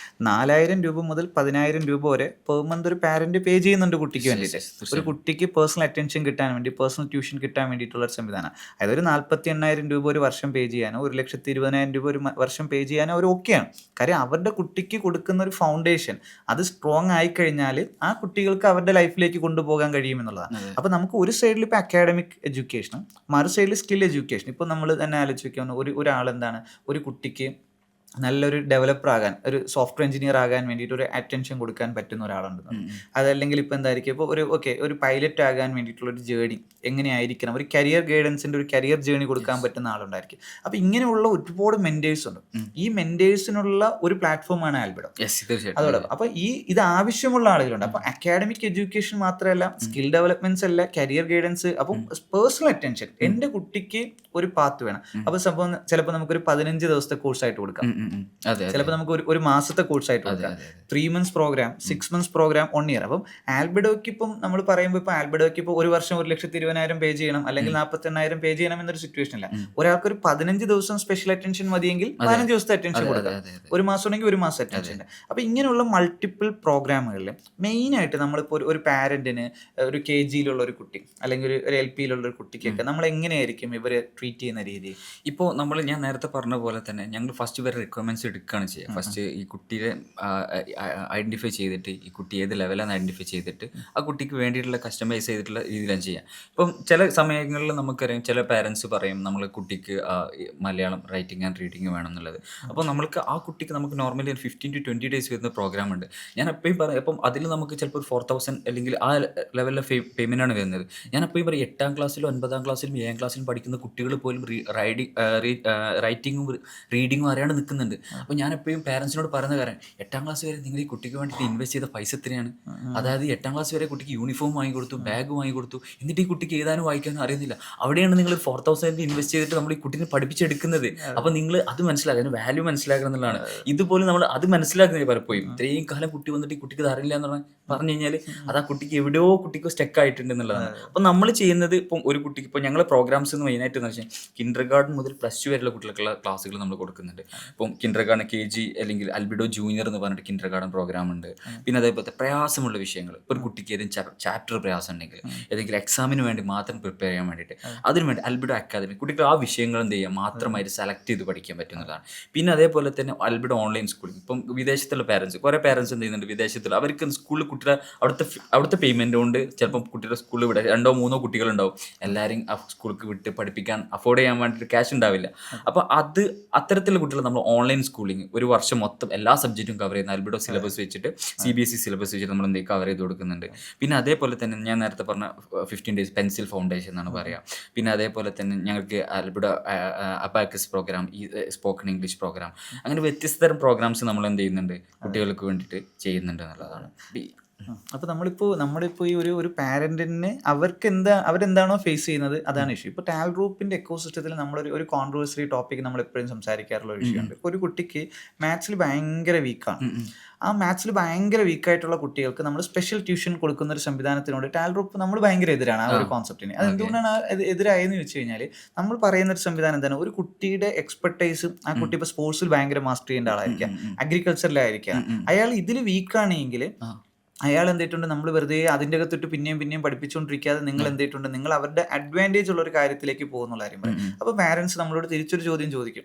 4,000 രൂപ മുതൽ 10,000 രൂപ വരെ പെർ മന്ത് ഒരു പാരന്റ് പേ ചെയ്യുന്നുണ്ട് കുട്ടിക്ക് വേണ്ടിയിട്ട്. ഒരു കുട്ടിക്ക് പേഴ്സണൽ അറ്റൻഷൻ കിട്ടാൻ വേണ്ടി, പേഴ്സണൽ ട്യൂഷൻ കിട്ടാൻ വേണ്ടിയിട്ടുള്ള ഒരു സംവിധാനം. അതായത് ഒരു 48,000 രൂപ ഒരു വർഷം പേ ചെയ്യാനോ 1,20,000 രൂപ ഒരു വർഷം പേ ചെയ്യാനോ അവർ ഓക്കെയാണ്. കാര്യം അവരുടെ കുട്ടിക്ക് കൊടുക്കുന്ന ഒരു ഫൗണ്ടേഷൻ അത് സ്ട്രോങ് ആയി കഴിഞ്ഞാൽ ആ കുട്ടികൾക്ക് അവരുടെ ലൈഫിലേക്ക് കൊണ്ടുപോകാൻ കഴിയുമെന്നുള്ളതാണ്. അപ്പോൾ നമുക്ക് ഒരു സൈഡിൽ ഇപ്പോൾ അക്കാഡമിക് എഡ്യൂക്കേഷനും മറു സൈഡിൽ സ്കിൽ എഡ്യൂക്കേഷൻ. ഇപ്പോൾ നമ്മൾ തന്നെ ആലോചിച്ച് വയ്ക്കുന്ന ഒരാൾ എന്താണ്, ഒരു കുട്ടിക്ക് നല്ലൊരു ഡെവലപ്പർ ആകാൻ, ഒരു സോഫ്റ്റ്വെയർ എഞ്ചിനീയർ ആകാൻ വേണ്ടിയിട്ട് ഒരു അറ്റൻഷൻ കൊടുക്കാൻ പറ്റുന്ന ഒരാളുണ്ട്. അതല്ലെങ്കിൽ ഇപ്പോൾ എന്തായിരിക്കും, ഇപ്പോൾ ഒരു പൈലറ്റ് ആകാൻ വേണ്ടിയിട്ടുള്ള ഒരു ജേണി എങ്ങനെയായിരിക്കണം, ഒരു കരിയർ ഗൈഡൻസിൻ്റെ ഒരു കരിയർ ജേണി കൊടുക്കാൻ പറ്റുന്ന ആളുണ്ടായിരിക്കും. അപ്പോൾ ഇങ്ങനെയുള്ള ഒരുപാട് മെൻറ്റേഴ്സ് ഉണ്ട്. ഈ മെൻറ്റേഴ്സിനുള്ള ഒരു പ്ലാറ്റ്ഫോമാണ് ആൽബിഡോ. അതോടൊപ്പം അപ്പോൾ ഇത് ആവശ്യമുള്ള ആളുകളുണ്ട്. അപ്പോൾ അക്കാഡമിക് എഡ്യൂക്കേഷൻ മാത്രമല്ല, സ്കിൽ ഡെവലപ്മെന്റ്സ് അല്ല, കരിയർ ഗൈഡൻസ്, അപ്പം പേഴ്സണൽ അറ്റൻഷൻ. എൻ്റെ കുട്ടിക്ക് ഒരു പാത്ത് വേണം. അപ്പോൾ സംഭവം ചിലപ്പോൾ നമുക്കൊരു 15 ദിവസത്തെ കോഴ്സായിട്ട് കൊടുക്കാം, ചിലപ്പോൾ നമുക്ക് ഒരു മാസത്തെ കോഴ്സായിട്ട് കൊടുക്കാം, 3 months programme, 6 months programme, 1 year. അപ്പം ആൽബിഡോയ്ക്ക് ഇപ്പം നമ്മൾ പറയുമ്പോൾ ഇപ്പോൾ ആൽബിഡോയ്ക്ക് ഇപ്പോൾ ഒരു വർഷം 1,20,000 പേ ചെയ്യണം, അല്ലെങ്കിൽ 48,000 പേ ചെയ്യണം എന്നൊരു സിറ്റുവേഷൻ അല്ല. ഒരാൾക്ക് ഒരു 15 ദിവസം സ്പെഷ്യൽ അറ്റൻഷൻ മതിയെങ്കിൽ 15 ദിവസത്തെ അറ്റൻഷൻ കൊടുക്കാം, ഒരു മാസം ഉണ്ടെങ്കിൽ ഒരു മാസം അറ്റൻഷൻ. അപ്പോൾ ഇങ്ങനെയുള്ള മൾട്ടിപ്പിൾ പ്രോഗ്രാമുകളിൽ മെയിനായിട്ട് നമ്മളിപ്പോൾ ഒരു പാരന്റിന്, ഒരു KG-യിലുള്ള ഒരു കുട്ടി അല്ലെങ്കിൽ ഒരു LP-യിലുള്ള ഒരു കുട്ടിക്കൊക്കെ നമ്മൾ എങ്ങനെയായിരിക്കും ഇവരെ ട്രീറ്റ് ചെയ്യുന്ന രീതി? ഇപ്പോൾ ഞാൻ നേരത്തെ പറഞ്ഞ പോലെ തന്നെ ഞങ്ങൾ ഫസ്റ്റ് ഇവരെ റിക്വയർമെൻറ്റ്സ് എടുക്കുകയാണ് ചെയ്യുക. ഫസ്റ്റ് ഈ കുട്ടിയെ ഐഡൻറ്റിഫൈ ചെയ്തിട്ട് ഈ കുട്ടി ഏത് ലെവലാണെന്ന് ഐഡൻറ്റിഫൈ ചെയ്തിട്ട് ആ കുട്ടിക്ക് വേണ്ടിയിട്ടുള്ള കസ്റ്റമൈസ് ചെയ്തിട്ടുള്ള രീതിയിലാണ് ചെയ്യുക. ഇപ്പം ചില സമയങ്ങളിൽ നമുക്കറിയാം ചില പാരൻസ് പറയും നമ്മൾ കുട്ടിക്ക് മലയാളം റൈറ്റിംഗ് ആൻഡ് റീഡിങ് വേണം എന്നുള്ളത്. അപ്പോൾ നമ്മൾക്ക് ആ കുട്ടിക്ക് നമുക്ക് നോർമലി 15 to 20 ഡേയ്സ് വരുന്ന പ്രോഗ്രാം ഉണ്ട്. ഞാൻ എപ്പോഴും പറയും, അപ്പം അതിൽ നമുക്ക് ചിലപ്പോൾ ഒരു 4,000 അല്ലെങ്കിൽ ആ ലെവലിലെ പേയ്മെൻറ്റാണ് വരുന്നത്. ഞാൻ എപ്പോഴും പറയും 8ാം ക്ലാസ്സിലും 9ാം ക്ലാസ്സിലും 7ാം ക്ലാസ്സിലും പഠിക്കുന്ന കുട്ടികൾ പോലും റൈറ്റിങ്ങും റീഡിങ്ങും അറിയാണ്ട് നിൽക്കുന്നുണ്ട്. അപ്പോൾ ഞാൻ എപ്പോഴും പാരൻസിനോട് പറയുന്ന കാര്യം 8ാം ക്ലാസ് വരെ നിങ്ങൾ ഈ കുട്ടിക്ക് വേണ്ടിയിട്ട് ഇൻവെസ്റ്റ് ചെയ്ത പൈസ എത്രയാണ്? അതായത് 8ാം ക്ലാസ് വരെ കുട്ടിക്ക് യൂണിഫോം വാങ്ങിക്കൊടുത്തു, ബാഗ് വാങ്ങിക്കൊടുത്തു, എന്നിട്ട് ഈ കുട്ടിക്ക് എഴുതാനും വായിക്കാനും അറിയുന്നില്ല. അവിടെയാണ് നിങ്ങൾ 4,000 ഇൻവെസ്റ്റ് ചെയ്തിട്ട് നമ്മൾ ഈ കുട്ടീനെ പഠിപ്പിച്ചെടുക്കുന്നത്. അപ്പോൾ നിങ്ങൾ അത് മനസ്സിലാക്കുക, അതിന് വാല്യൂ മനസ്സിലാക്കണം എന്നുള്ളതാണ്. ഇതുപോലെ നമ്മൾ അത് മനസ്സിലാക്കുന്നത് പലപ്പോഴും ഇത്രയും കാലം കുട്ടി വന്നിട്ട് ഈ കുട്ടിക്ക് ഇത് അറിയില്ല എന്ന് പറഞ്ഞു കഴിഞ്ഞാൽ അത് ആ കുട്ടിക്ക് എവിടെയോ കുട്ടിക്ക് സ്റ്റക്ക് ആയിട്ടുണ്ട് എന്നുള്ളതാണ്. അപ്പോൾ നമ്മൾ ചെയ്യുന്നത് ഇപ്പം ഒരു കുട്ടിക്ക് ഇപ്പോൾ ഞങ്ങളെ പ്രോഗ്രാംസ് എന്ന് മെയിനായിട്ട് എന്ന് വെച്ചാൽ കിൻഡർ ഗാർഡൻ മുതൽ +2 വരെയുള്ള കുട്ടികൾക്കുള്ള ക്ലാസ്സുകൾ നമ്മൾ കൊടുക്കുന്നുണ്ട്. ഇപ്പം കിൻഡർ ഗാർഡൻ KG അല്ലെങ്കിൽ അൽബിഡോ ജൂനിയർ എന്ന് പറഞ്ഞിട്ട് കിൻഡർ ഗാർഡൻ പ്രോഗ്രാം ഉണ്ട്. പിന്നെ അതേപോലത്തെ പ്രയാസമുള്ള വിഷയങ്ങൾ, ഇപ്പോൾ ഒരു കുട്ടിക്ക് ഏതെങ്കിലും ചാപ്റ്റർ പ്രയാസം ഉണ്ടെങ്കിൽ ഏതെങ്കിലും എക്സാമിന് വേണ്ടി മാത്രം പ്രിപ്പയർ ചെയ്യാൻ വേണ്ടിയിട്ട് അതിനുവേണ്ടി അൽബിഡോ അക്കാദമി കുട്ടികൾ ആ വിഷയങ്ങൾ എന്ത് ചെയ്യുക മാത്രമായിട്ട് സെലക്ട് ചെയ്ത് പഠിക്കാൻ പറ്റുന്നതാണ്. പിന്നെ അതേപോലെ തന്നെ അൽബിഡോ ഓൺലൈൻ സ്കൂളിൽ ഇപ്പം വിദേശത്തുള്ള പാരൻസ് കുറേ പാരൻസ് എന്ത് ചെയ്യുന്നുണ്ട്, വിദേശത്തിൽ അവർക്ക് സ്കൂളിൽ കുട്ടികളെ അവിടുത്തെ പേയ്മെൻറ്റ് കൊണ്ട് ചിലപ്പം കുട്ടിയുടെ സ്കൂളിൽ വിടാൻ 2-3 കുട്ടികളുണ്ടാവും. എല്ലാവരും ആ സ്കൂൾക്ക് വിട്ട് പഠിപ്പിക്കാൻ അഫോർഡ് ചെയ്യാൻ വേണ്ടിയിട്ട് ക്യാഷ് ഉണ്ടാവില്ല. അപ്പോൾ അത്തരത്തിലുള്ള കുട്ടികൾ നമ്മൾ ഓൺലൈൻ സ്കൂളിങ് ഒരു വർഷം മൊത്തം എല്ലാ സബ്ജക്റ്റും കവർ ചെയ്യുന്ന അൽബിഡോ സിലബസ് വെച്ചിട്ട് CBSE സിലബസ് വെച്ചിട്ട് നമ്മൾ എന്തെങ്കിലും കവർ ചെയ്ത് കൊടുക്കുന്നുണ്ട്. പിന്നെ അതേപോലെ തന്നെ ഞാൻ നേരത്തെ പറഞ്ഞ 15 ഡേയ്സ് പെൻസിൽ ഫൗണ്ടേഷൻ എന്നാണ് പറയുക. പിന്നെ അതേപോലെ തന്നെ ഞങ്ങൾക്ക് അൽബിഡോ അബാക്കസ് പ്രോഗ്രാം, ഈ സ്പോക്കൺ ഇംഗ്ലീഷ് പ്രോഗ്രാം, അങ്ങനെ വ്യത്യസ്ത തരം പ്രോഗ്രാംസ് നമ്മൾ എന്ത് ചെയ്യുന്നുണ്ട് കുട്ടികൾക്ക് വേണ്ടിയിട്ട് ചെയ്യുന്നുണ്ട് എന്നുള്ളതാണ്. അപ്പോൾ നമ്മളിപ്പോൾ ഈ ഒരു പാരന്റിന് അവരെന്താണോ ഫേസ് ചെയ്യുന്നത് അതാണ് ഇഷ്യൂ. ഇപ്പോൾ ടാൽ ഗ്രൂപ്പിന്റെ എക്കോസിസ്റ്റത്തിൽ നമ്മളൊരു കോൺട്രവേഴ്സറി ടോപ്പിക് നമ്മൾ എപ്പോഴും സംസാരിക്കാറുള്ള ഒരു വിഷയമുണ്ട്. ഇപ്പോൾ ഒരു കുട്ടിക്ക് മാത്സിൽ ഭയങ്കര വീക്കാണ്. ആ മാത്സിൽ ഭയങ്കര വീക്കായിട്ടുള്ള കുട്ടികൾക്ക് നമ്മൾ സ്പെഷ്യൽ ട്യൂഷൻ കൊടുക്കുന്ന ഒരു സംവിധാനത്തിനോട് ടാൽ ഗ്രൂപ്പ് നമ്മൾ ഭയങ്കര എതിരാണ് ആ ഒരു കോൺസെപ്റ്റിന്. അതെന്തുകൊണ്ടാണ് എതിരായെന്ന് ചോദിച്ചു കഴിഞ്ഞാൽ നമ്മൾ പറയുന്ന ഒരു സംവിധാനം എന്താണ്, ഒരു കുട്ടിയുടെ എക്സ്പെർട്ടൈസും ആ കുട്ടി ഇപ്പോൾ സ്പോർട്സിൽ ഭയങ്കര മാസ്റ്റർ ചെയ്യേണ്ട ആളായിരിക്കാം, അഗ്രികൾച്ചറിലായിരിക്കാം, അയാൾ ഇതിൽ വീക്കാണെങ്കിൽ അയാൾ എന്തിട്ടുണ്ട് നമ്മൾ വെറുതെ അതിൻ്റെ അകത്തിട്ട് പിന്നെയും പഠിപ്പിച്ചുകൊണ്ടിരിക്കാതെ നിങ്ങൾ എന്തിട്ടുണ്ട് നിങ്ങൾ അവരുടെ അഡ്വാൻറ്റേജ് ഉള്ള ഒരു കാര്യത്തിലേക്ക് പോകുന്നുള്ള കാര്യം പറയും. അപ്പോൾ പാരന്റ്സ് നമ്മളോട് തിരിച്ചൊരു ചോദ്യം ചോദിക്കും,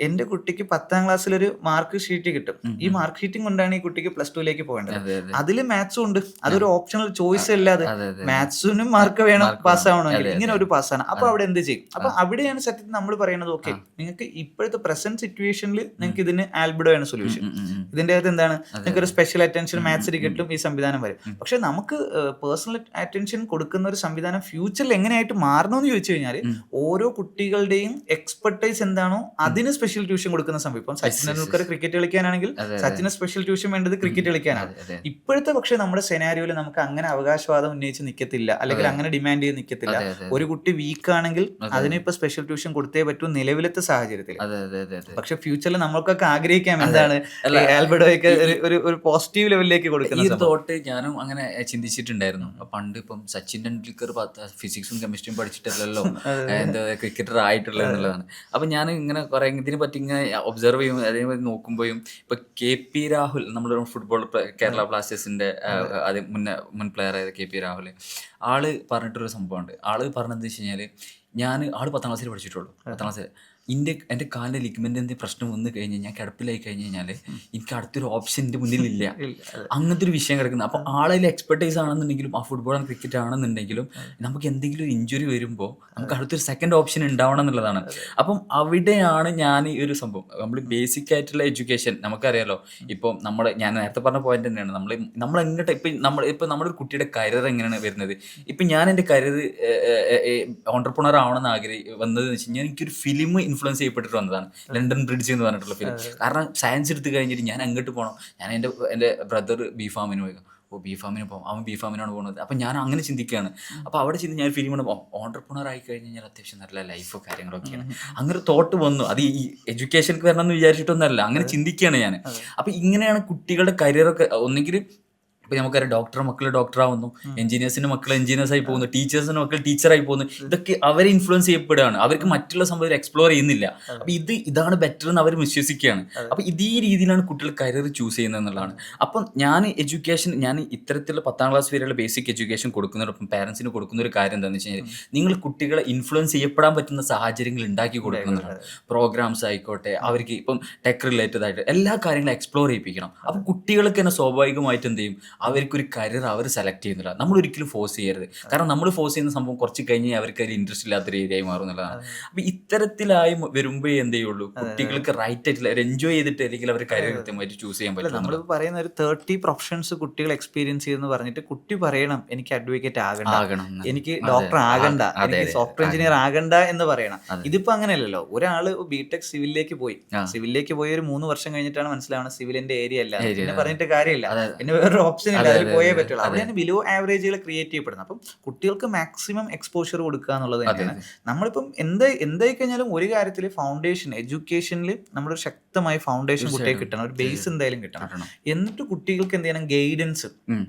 എൻ്റെ കുട്ടിക്ക് 10ാം ക്ലാസ്സിലൊരു മാർക്ക് ഷീറ്റ് കിട്ടും, ഈ മാർക്ക് ഷീറ്റിംഗ് കൊണ്ടാണ് ഈ കുട്ടിക്ക് +2ലേക്ക് പോകേണ്ടത്, അതിൽ മാത്സും ഉണ്ട്, അതൊരു ഓപ്ഷണൽ ചോയ്സ് അല്ലാതെ മാത്സിനും മാർക്ക് വേണം പാസ്സാവണമെങ്കിൽ, ഇങ്ങനെ ഒരു പാസ്സാണ്. അപ്പോൾ അവിടെ എന്ത് ചെയ്യും? അപ്പോൾ അവിടെയാണ് സത്യത്തിൽ നമ്മൾ പറയുന്നത്, ഓക്കെ നിങ്ങൾക്ക് ഇപ്പോഴത്തെ പ്രസന്റ് സിറ്റുവേഷനിൽ നിങ്ങൾക്ക് ഇതിന് ആൽബിഡോ ആണ് സൊല്യൂഷൻ. ഇതിൻ്റെ അകത്ത് എന്താണ്, നിങ്ങൾക്ക് ഒരു സ്പെഷ്യൽ അറ്റൻഷൻ മാത്സിൽ കിട്ടും, ഈ സംവിധാനം വരും. പക്ഷെ നമുക്ക് പേഴ്സണൽ അറ്റൻഷൻ കൊടുക്കുന്ന ഒരു സംവിധാനം ഫ്യൂച്ചറിൽ എങ്ങനെയായിട്ട് മാറണമെന്ന് ചോദിച്ചു കഴിഞ്ഞാൽ ഓരോ കുട്ടികളുടെയും എക്സ്പെർട്ടൈസ് എന്താണോ അതിന് സ്പെഷ്യൽ ട്യൂഷൻ കൊടുക്കുന്ന സംഭവം. ഇപ്പം സച്ചിൻ ടെണ്ടുൽക്കർ ക്രിക്കറ്റ് കളിക്കാനാണെങ്കിൽ സച്ചിന് സ്പെഷ്യൽ ട്യൂഷൻ വേണ്ടത് ക്രിക്കറ്റ് കളിക്കാനാണ്. ഇപ്പോഴത്തെ പക്ഷേ നമ്മുടെ സെനാരിയോയിൽ നമുക്ക് അങ്ങനെ അവകാശവാദം ഉന്നയിച്ച് നിൽക്കത്തില്ല, അല്ലെങ്കിൽ അങ്ങനെ ഡിമാൻഡ് ചെയ്ത് നിൽക്കത്തില്ല. ഒരു കുട്ടി വീക്ക് ആണെങ്കിൽ അതിന് ഇപ്പൊ സ്പെഷ്യൽ ട്യൂഷൻ കൊടുത്തേ പറ്റൂ നിലവിലത്തെ സാഹചര്യത്തിൽ. പക്ഷെ ഫ്യൂച്ചറിൽ നമ്മൾക്കൊക്കെ ആഗ്രഹിക്കാം എന്താണ് ആൽബർട്ടോയൊക്കെ ഒരു പോസിറ്റീവ് ലെവലിലേക്ക് കൊടുക്കുന്നത്. ഞാനും അങ്ങനെ ചിന്തിച്ചിട്ടുണ്ടായിരുന്നു. പണ്ട് ഇപ്പം സച്ചിൻ ടെണ്ടുൽക്കർ ഫിസിക്സും കെമിസ്ട്രിയും പഠിച്ചിട്ടല്ലോ എന്താ ക്രിക്കറ്റർ ആയിട്ടുള്ളത് എന്നുള്ളതാണ്. അപ്പം ഞാൻ ഇങ്ങനെ കുറേ ഇതിനെ പറ്റി ഇങ്ങനെ ഒബ്സർവ് ചെയ്യും, അതേമാതിരി നോക്കുമ്പോഴും ഇപ്പം KP രാഹുൽ നമ്മുടെ ഫുട്ബോൾ കേരള ബ്ലാസ്റ്റേഴ്സിൻ്റെ മുൻ പ്ലെയർ ആയത് KP രാഹുൽ, ആള് പറഞ്ഞിട്ടൊരു സംഭവമുണ്ട്. ആള് പറഞ്ഞതെന്ന് വെച്ച് കഴിഞ്ഞാൽ ആള് 10ാം ക്ലാസ്സിൽ പഠിച്ചിട്ടുള്ളൂ. 10ാം ക്ലാസ്സിൽ എൻ്റെ കാലിൻ്റെ ലിഗ്മെൻ്റ് എന്തെങ്കിലും പ്രശ്നം വന്നു കഴിഞ്ഞാൽ ഞാൻ കിടപ്പിലായി കഴിഞ്ഞ് കഴിഞ്ഞാൽ എനിക്ക് അടുത്തൊരു ഓപ്ഷൻ എൻ്റെ മുന്നിലില്ല, അങ്ങനത്തെ ഒരു വിഷയം കിടക്കുന്നത്. അപ്പോൾ ആളതിൽ എക്സ്പെർട്ടൈസ് ആണെന്നുണ്ടെങ്കിലും ആ ഫുട്ബോൾ ആൻഡ് ക്രിക്കറ്റ് ആണെന്നുണ്ടെങ്കിലും നമുക്ക് എന്തെങ്കിലും ഒരു ഇഞ്ചുറി വരുമ്പോൾ നമുക്ക് അടുത്തൊരു സെക്കൻഡ് ഓപ്ഷൻ ഉണ്ടാവണം എന്നുള്ളതാണ്. അപ്പം അവിടെയാണ് ഞാൻ ഈ ഒരു സംഭവം നമ്മൾ ബേസിക് ആയിട്ടുള്ള എഡ്യൂക്കേഷൻ നമുക്കറിയാലോ. ഇപ്പം ഞാൻ നേരത്തെ പറഞ്ഞ പോയിന്റ് തന്നെയാണ്, നമ്മൾ എങ്ങോട്ട് ഇപ്പം നമ്മുടെ ഒരു കുട്ടിയുടെ കരിയർ എങ്ങനെയാണ് വരുന്നത്. ഇപ്പം ഞാൻ എൻ്റെ കരിയർ ഓൺട്രപ്രണർ ആവണമെന്ന് വന്നതെന്ന് വെച്ച് കഴിഞ്ഞാൽ എനിക്കൊരു ഫിലിം ഇൻഫ്ലുവൻസ് ചെയ്യപ്പെട്ടിട്ട് വന്നതാണ്, ലണ്ടൻ ബ്രിഡ്ജ് എന്ന് പറഞ്ഞിട്ടുള്ള ഫിലിം. കാരണം സയൻസ് എടുത്ത് കഴിഞ്ഞിട്ട് ഞാൻ അങ്ങോട്ട് പോകണം, ഞാൻ എൻ്റെ ബ്രദർ B.Pharm പോയി, B.Pharm പോകും, അവൻ B.Pharm പോകുന്നത്. അപ്പം ഞാൻ അങ്ങനെ ചിന്തിക്കുകയാണ്. അപ്പോൾ അവിടെ ചിന്തി ഞാൻ ഫിലിം ഓൺട്രപ്രണർ ആയി കഴിഞ്ഞ് കഴിഞ്ഞാൽ അത്യാവശ്യം നല്ല ലൈഫ് കാര്യങ്ങളൊക്കെയാണ്, അങ്ങനെ തോട്ട് വന്നു. അത് ഈ എഡ്യൂക്കേഷനിൽ വരണമെന്ന് വിചാരിച്ചിട്ടൊന്നുമല്ല, അങ്ങനെ ചിന്തിക്കുകയാണ് ഞാൻ. അപ്പം ഇങ്ങനെയാണ് കുട്ടികളുടെ കരിയറൊക്കെ ഒന്നെങ്കിൽ ഇപ്പൊ നമുക്കറിയാം ഡോക്ടറെ മക്കൾ ഡോക്ടറാവുന്നു, എഞ്ചിനീയേഴ്സിന്റെ മക്കൾ എഞ്ചിനീയേഴ്സ് ആയി പോകുന്നു, ടീച്ചേഴ്സിന്റെ മക്കൾ ടീച്ചറായി പോകുന്നു. ഇതൊക്കെ അവരെ ഇൻഫ്ലുവൻസ് ചെയ്യപ്പെടുകയാണ്, അവർക്ക് മറ്റുള്ള സംഭവം എക്സ്പ്ലോർ ചെയ്യുന്നില്ല. അപ്പൊ ഇതാണ് ബെറ്റർ എന്ന് അവർ വിശ്വസിക്കുകയാണ്. അപ്പൊ ഈ രീതിയിലാണ് കുട്ടികൾ കരിയർ ചൂസ് ചെയ്യുന്നത് എന്നുള്ളതാണ്. അപ്പം ഞാൻ ഇത്തരത്തിലുള്ള 10ാം ക്ലാസ് വരെയുള്ള ബേസിക് എഡ്യൂക്കേഷൻ കൊടുക്കുന്നതോടൊപ്പം പാരന്റ്സിന് കൊടുക്കുന്ന ഒരു കാര്യം എന്താണെന്ന് വെച്ച് കഴിഞ്ഞാൽ, നിങ്ങൾ കുട്ടികളെ ഇൻഫ്ലുവൻസ് ചെയ്യപ്പെടാൻ പറ്റുന്ന സാഹചര്യങ്ങൾ ഉണ്ടാക്കി കൊടുക്കുന്നതാണ്. പ്രോഗ്രാംസ് ആയിക്കോട്ടെ, അവർക്ക് ഇപ്പം ടെക് റിലേറ്റഡ് ആയിട്ട് എല്ലാ കാര്യങ്ങളും എക്സ്പ്ലോർ ചെയ്യിപ്പിക്കണം. അപ്പം കുട്ടികൾക്ക് തന്നെ സ്വാഭാവികമായിട്ട് എന്ത് ചെയ്യും, അവർക്കൊരു കരിയർ അവർ സെലക്ട് ചെയ്യുന്നില്ല. നമ്മൾ ഒരിക്കലും ഫോഴ്സ് ചെയ്യരുത്. കാരണം നമ്മൾ ഫോഴ്സ് ചെയ്യുന്ന സംഭവം കുറച്ച് കഴിഞ്ഞ് അവർക്ക് അതിൽ ഇൻട്രസ്റ്റ് ഇല്ലാത്തൊരു ഏരിയയായി മാറും എന്നുള്ളതാണ്. അപ്പം ഇത്തരത്തിലായി വരുമ്പോഴേ എന്തേ ഉള്ളൂ, കുട്ടികൾക്ക് റൈറ്റ് ആയിട്ടുള്ള എൻജോയ് ചെയ്തിട്ട് അല്ലെങ്കിൽ അവർ കരിയർ കൃത്യമായിട്ട് ചൂസ് ചെയ്യാൻ പറ്റും. നമ്മൾ പറയുന്ന ഒരു 30 പ്രൊഫഷൻസ് കുട്ടികൾ എക്സ്പീരിയൻസ് ചെയ്യുന്നു പറഞ്ഞിട്ട് കുട്ടി പറയണം എനിക്ക് അഡ്വക്കേറ്റ് ആകണം, എനിക്ക് ഡോക്ടർ ആകണ്ട, എനിക്ക് സോഫ്റ്റ്വെയർ എഞ്ചിനീയർ ആകണ്ട എന്ന് പറയണം. ഇതിപ്പോ അങ്ങനെയല്ലല്ലോ. ഒരാള് ബിടെക് സിവിലിലേക്ക് പോയി ഒരു 3 വർഷം കഴിഞ്ഞിട്ടാണ് മനസ്സിലാവണം സിവിലിന്റെ ഏരിയ അല്ല, പിന്നെ പറഞ്ഞിട്ട് കാര്യമില്ല, പിന്നെ വേറൊരു ഓപ്ഷൻ ഇല്ല, അതിൽ പോയേ പറ്റുള്ളൂ. അവിടെയാണ് ബിലോ ആവറേജുകൾ ക്രിയേറ്റ് ചെയ്യപ്പെടുന്നത്. അപ്പം കുട്ടികൾക്ക് മാക്സിമം എക്സ്പോഷർ കൊടുക്കുക എന്നുള്ളത് തന്നെയാണ്. നമ്മളിപ്പം എന്തായി കഴിഞ്ഞാലും ഒരു കാര്യത്തിൽ ഫൗണ്ടേഷൻ എഡ്യൂക്കേഷനിൽ നമ്മളൊരു ശക്തമായ ഫൗണ്ടേഷൻ കുട്ടികൾക്ക് കിട്ടണം, ഒരു ബേസ് എന്തായാലും കിട്ടണം. എന്നിട്ട് കുട്ടികൾക്ക് എന്ത് ചെയ്യണം, ഗൈഡൻസ്,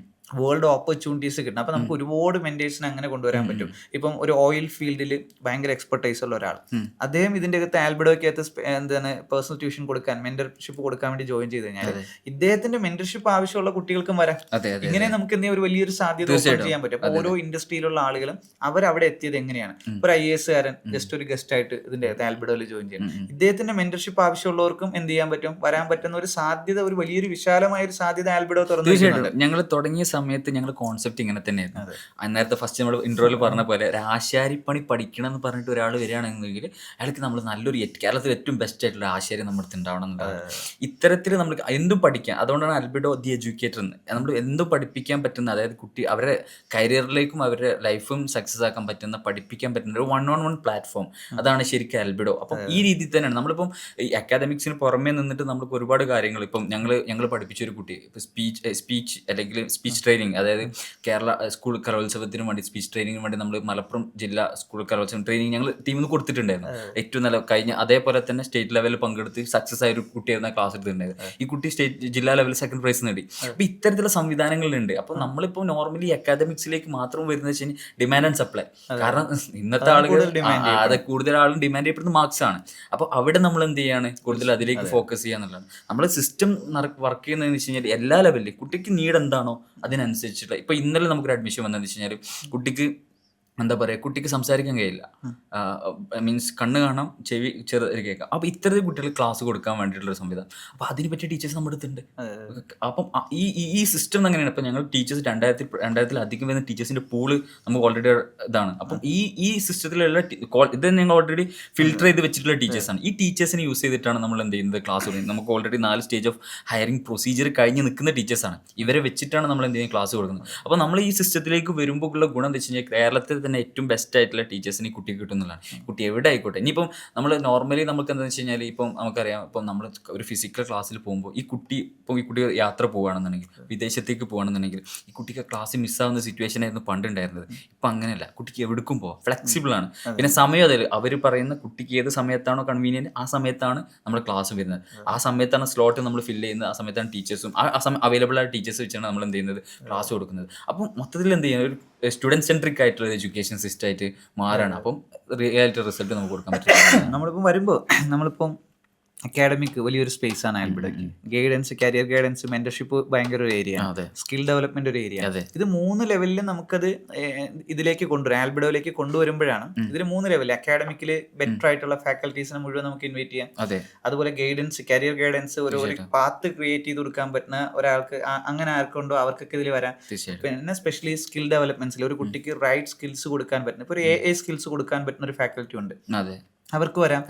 വേൾഡ് ഓപ്പർച്യൂണിറ്റീസ് കിട്ടണം. അപ്പം നമുക്ക് ഒരുപാട് മെന്റേഴ്സിനെ അങ്ങനെ കൊണ്ടുവരാൻ പറ്റും. ഇപ്പം ഒരു ഓയിൽ ഫീൽഡിൽ ഭയങ്കര എക്സ്പെർട്ടൈസ് ഉള്ള ഒരാൾ, അദ്ദേഹം ഇതിന്റെ അകത്ത് ആൽബിഡോയ്ക്കകത്ത് എന്താണ് പേഴ്സണൽ ട്യൂഷൻ കൊടുക്കാൻ, മെന്റർഷിപ്പ് കൊടുക്കാൻ വേണ്ടി ജോയിൻ ചെയ്ത് കഴിഞ്ഞാൽ ഇദ്ദേഹത്തിന്റെ മെന്റർഷിപ്പ് ആവശ്യമുള്ള കുട്ടികൾക്കും വരാം. ഇങ്ങനെ നമുക്ക് എന്തെങ്കിലും ഒരു വലിയൊരു സാധ്യത ഓപ്പൺ ചെയ്യാൻ പറ്റും. അപ്പോൾ ഓരോ ഇൻഡസ്ട്രിയിലുള്ള ആളുകളും അവരവിടെ എത്തിയത് എങ്ങനെയാണ്, ഒരു IAS കാരൻ ജസ്റ്റ് ഒരു ഗസ്റ്റ് ആയിട്ട് ഇതിന്റെ അകത്ത് ആൽബിഡോയിൽ ജോയിൻ ചെയ്യണം. ഇദ്ദേഹത്തിന്റെ മെന്റർഷിപ്പ് ആവശ്യമുള്ളവർക്കും എന്ത് ചെയ്യാൻ പറ്റും, വരാൻ പറ്റുന്ന ഒരു സാധ്യത, ഒരു വലിയൊരു വിശാലമായ ഒരു സാധ്യത ആൽബിഡോ തുറന്നു. ഞങ്ങൾ തുടങ്ങിയ സമയത്ത് ഞങ്ങൾ കോൺസെപ്റ്റ് ഇങ്ങനെ തന്നെയായിരുന്നു. നേരത്തെ ഫസ്റ്റ് നമ്മൾ ഇൻട്രോയിൽ പറഞ്ഞ പോലെ ആശാരിപ്പണി പഠിക്കണം എന്ന് പറഞ്ഞിട്ട് ഒരാൾ വരികയാണെങ്കിൽ അയാൾക്ക് നമ്മൾ നല്ലൊരു കേരളത്തിൽ ഏറ്റവും ബെസ്റ്റ് ആയിട്ടുള്ള ആശാരി നമ്മുടെ അടുത്ത് ഉണ്ടാവണം എന്നുള്ളത്. ഇത്തരത്തിൽ നമ്മൾ എന്തും പഠിക്കാം. അതുകൊണ്ടാണ് ആൽബിഡോ ദി എഡ്യൂക്കേറ്റർ എന്ന്. നമ്മൾ എന്തും പഠിപ്പിക്കാൻ പറ്റുന്ന, അതായത് അവരുടെ കരിയറിലേക്കും അവരുടെ ലൈഫും സക്സസ് ആക്കാൻ പറ്റുന്ന, പഠിപ്പിക്കാൻ പറ്റുന്ന ഒരു 1-on-1 പ്ലാറ്റ്ഫോം, അതാണ് ശരിക്കും ആൽബിഡോ. അപ്പം ഈ രീതിയിൽ തന്നെയാണ് നമ്മളിപ്പം ഈ അക്കാദമിക്സിന് പുറമേ നിന്നിട്ട് നമ്മൾക്ക് ഒരുപാട് കാര്യങ്ങൾ, ഇപ്പം ഞങ്ങൾ പഠിപ്പിച്ചൊരു കുട്ടി ഇപ്പം സ്പീച്ച് അല്ലെങ്കിൽ സ്പീച്ച് ട്രെയിനിങ്, അതായത് കേരള സ്കൂൾ കലോത്സവത്തിന് വേണ്ടി സ്പീച്ച് ട്രെയിനിങ്ങിന് വേണ്ടി നമ്മൾ മലപ്പുറം ജില്ലാ സ്കൂൾ കലോത്സവം ട്രെയിനിങ് ഞങ്ങൾ ടീമിൽ നിന്ന് കൊടുത്തിട്ടുണ്ടായിരുന്നു. ഏറ്റവും നല്ല കഴിഞ്ഞ അതേപോലെ തന്നെ സ്റ്റേറ്റ് ലെവലിൽ പങ്കെടുത്ത് സക്സസ് ആയ ഒരു കുട്ടിയായിരുന്നു ക്ലാസ് എടുത്തിട്ടുണ്ടായിരുന്നു. ഈ കുട്ടി ജില്ലാ ലെവലിൽ 2nd പ്രൈസ് നേടി. അപ്പോൾ ഇത്തരത്തിലുള്ള സംവിധാനങ്ങളുണ്ട്. അപ്പോൾ നമ്മളിപ്പോൾ നോർമലി അക്കാദമിക്സിലേക്ക് മാത്രം വരുന്നത് വെച്ച് കഴിഞ്ഞാൽ ഡിമാൻഡ് ആൻഡ് സപ്ലൈ. കാരണം ഇന്നത്തെ ആളുകൾ കൂടുതൽ ആളും ഡിമാൻഡ് ചെയ്യപ്പെടുന്ന മാർക്സ് ആണ്. അപ്പോൾ അവിടെ നമ്മൾ എന്ത് ചെയ്യാണ്, കൂടുതൽ അതിലേക്ക് ഫോക്കസ് ചെയ്യുക എന്നുള്ളതാണ്. നമ്മൾ സിസ്റ്റം വർക്ക് ചെയ്യുന്നതെന്ന് വെച്ച് കഴിഞ്ഞാൽ എല്ലാ ലെവലിലും കുട്ടിക്ക് നീഡ് എന്താണോ അതിനനുസരിച്ചിട്ടുള്ള. ഇപ്പോൾ ഇന്നലെ നമുക്കൊരു അഡ്മിഷൻ വന്നതെന്ന് വെച്ച് കഴിഞ്ഞാൽ കുട്ടിക്ക് എന്താ പറയുക, കുട്ടിക്ക് സംസാരിക്കാൻ കഴിയില്ല, മീൻസ് കണ്ണ് കാണാം, ചെവി ചെറുതായി കേൾക്കാം. അപ്പോൾ ഇത്തരത്തിൽ കുട്ടികൾ ക്ലാസ് കൊടുക്കാൻ വേണ്ടിയിട്ടുള്ളൊരു സംവിധാനം. അപ്പോൾ അതിന് പറ്റിയ ടീച്ചേഴ്സ് നമ്മുടെ അടുത്തുണ്ട്. അപ്പം ഈ സിസ്റ്റം അങ്ങനെയാണ്. ഇപ്പം ഞങ്ങൾ ടീച്ചേഴ്സ് 2000-ൽ വരുന്ന ടീച്ചേഴ്സിൻ്റെ പൂള് നമുക്ക് ഓൾറെഡി ഇതാണ്. അപ്പം ഈ സിസ്റ്റത്തിലുള്ള ഇത് ഞങ്ങൾ ഓൾറെഡി ഫിൽട്ടർ ചെയ്ത് വെച്ചിട്ടുള്ള ടീച്ചേഴ്സാണ്. ഈ ടീച്ചേഴ്സിനെ യൂസ് ചെയ്തിട്ടാണ് നമ്മൾ എന്ത് ചെയ്യുന്നത്, ക്ലാസ് കൊടുക്കുന്നത്. നമുക്ക് already 4 stage of hiring procedure കഴിഞ്ഞ് നിൽക്കുന്ന ടീച്ചേഴ്സാണ്. ഇവരെ വെച്ചിട്ടാണ് നമ്മൾ എന്ത് ചെയ്യുന്നത്, ക്ലാസ് കൊടുക്കുന്നത്. അപ്പോൾ നമ്മൾ ഈ സിസ്റ്റത്തിലേക്ക് വരുമ്പോൾ ഉള്ള ഗുണം എന്താ വെച്ച് കഴിഞ്ഞാൽ, കേരളത്തിൽ തന്നെ ഏറ്റവും ബെസ്റ്റ് ആയിട്ടുള്ള ടീച്ചേഴ്സിന് ഈ കുട്ടിക്ക് കിട്ടുന്നതാണ്. കുട്ടി എവിടെ ആയിക്കോട്ടെ. ഇനിയിപ്പം നമ്മൾ നോർമലി നമുക്ക് എന്താണെന്ന് വെച്ച് കഴിഞ്ഞാൽ, ഇപ്പം നമുക്കറിയാം, ഇപ്പം നമ്മൾ ഒരു ഫിസിക്കൽ ക്ലാസ്സിൽ പോകുമ്പോൾ ഈ കുട്ടി യാത്ര പോകുകയാണെന്നുണ്ടെങ്കിൽ, വിദേശത്തേക്ക് പോകുകയാണെന്നുണ്ടെങ്കിൽ ഈ കുട്ടിക്ക് ക്ലാസ് മിസ്സാവുന്ന സിറ്റുവേഷൻ ആയിരുന്നു പണ്ടുണ്ടായിരുന്നത്. ഇപ്പം അങ്ങനെയല്ല, കുട്ടിക്ക് എവിടേക്കും പോകാം, ഫ്ലെക്സിബിൾ ആണ്. പിന്നെ സമയം അതിൽ അവർ പറയുന്ന കുട്ടിക്ക് ഏത് സമയത്താണോ കൺവീനിയൻറ്റ് ആ സമയത്താണ് നമ്മൾ ക്ലാസ് വരുന്നത്. ആ സമയത്താണ് സ്ലോട്ട് നമ്മൾ ഫില്ല് ചെയ്യുന്നത്. ആ സമയത്താണ് ടീച്ചേഴ്സും അവൈലബിൾ ആയ ടീച്ചേഴ്സ് വെച്ചാണ് നമ്മൾ എന്ത് ചെയ്യുന്നത്, ക്ലാസ് കൊടുക്കുന്നത്. അപ്പം മൊത്തത്തിൽ എന്ത് ചെയ്യുന്നത്, ഒരു സ്റ്റുഡൻറ് സെൻട്രിക് ആയിട്ടുള്ള എഡ്യൂക്കേഷൻ സിസ്റ്റമായിട്ട് മാറാണ്. അപ്പം റിയാലിറ്റി റിസൾട്ട് നമുക്ക് കൊടുക്കാൻ പറ്റും. നമ്മളിപ്പം അക്കാഡമിക് വലിയൊരു സ്പേസ് ആണ് ആൽബിഡോയ്ക്ക്. ഗൈഡൻസ്, കരിയർ ഗൈഡൻസ്, മെന്റർഷിപ്പ് ഭയങ്കര ഒരു ഏരിയ, സ്കിൽ ഡെവലപ്മെന്റ് ഒരു ഏരിയ. ഇത് 3 ലെവലിൽ നമുക്കത് ഇതിലേക്ക് കൊണ്ടുവരാം, ആൽബിഡോയിലേക്ക് കൊണ്ടുവരുമ്പോഴാണ് ഇതിൽ 3 ലെവലിൽ അക്കാഡമിക്കിൽ ബെറ്റർ ആയിട്ടുള്ള ഫാക്കൽറ്റീസിനെ മുഴുവൻ നമുക്ക് ഇൻവൈറ്റ് ചെയ്യാം. അതുപോലെ ഗൈഡൻസ്, കരിയർ ഗൈഡൻസ്, ഒരു പാത്ത് ക്രിയേറ്റ് ചെയ്ത് കൊടുക്കാൻ പറ്റുന്ന ഒരാൾക്ക്, അങ്ങനെ ആർക്കുണ്ടോ അവർക്കൊക്കെ ഇതിൽ വരാം. പിന്നെ സ്പെഷ്യലി സ്കിൽ ഡെവലപ്മെന്റ്സിൽ ഒരു കുട്ടിക്ക് റൈറ്റ് സ്കിൽസ് കൊടുക്കാൻ പറ്റുന്ന, ഇപ്പോൾ ഒരു AI സ്കിൽസ് കൊടുക്കാൻ പറ്റുന്ന ഒരു ഫാക്കൽറ്റി ഉണ്ട്, അവർക്ക് വരാം.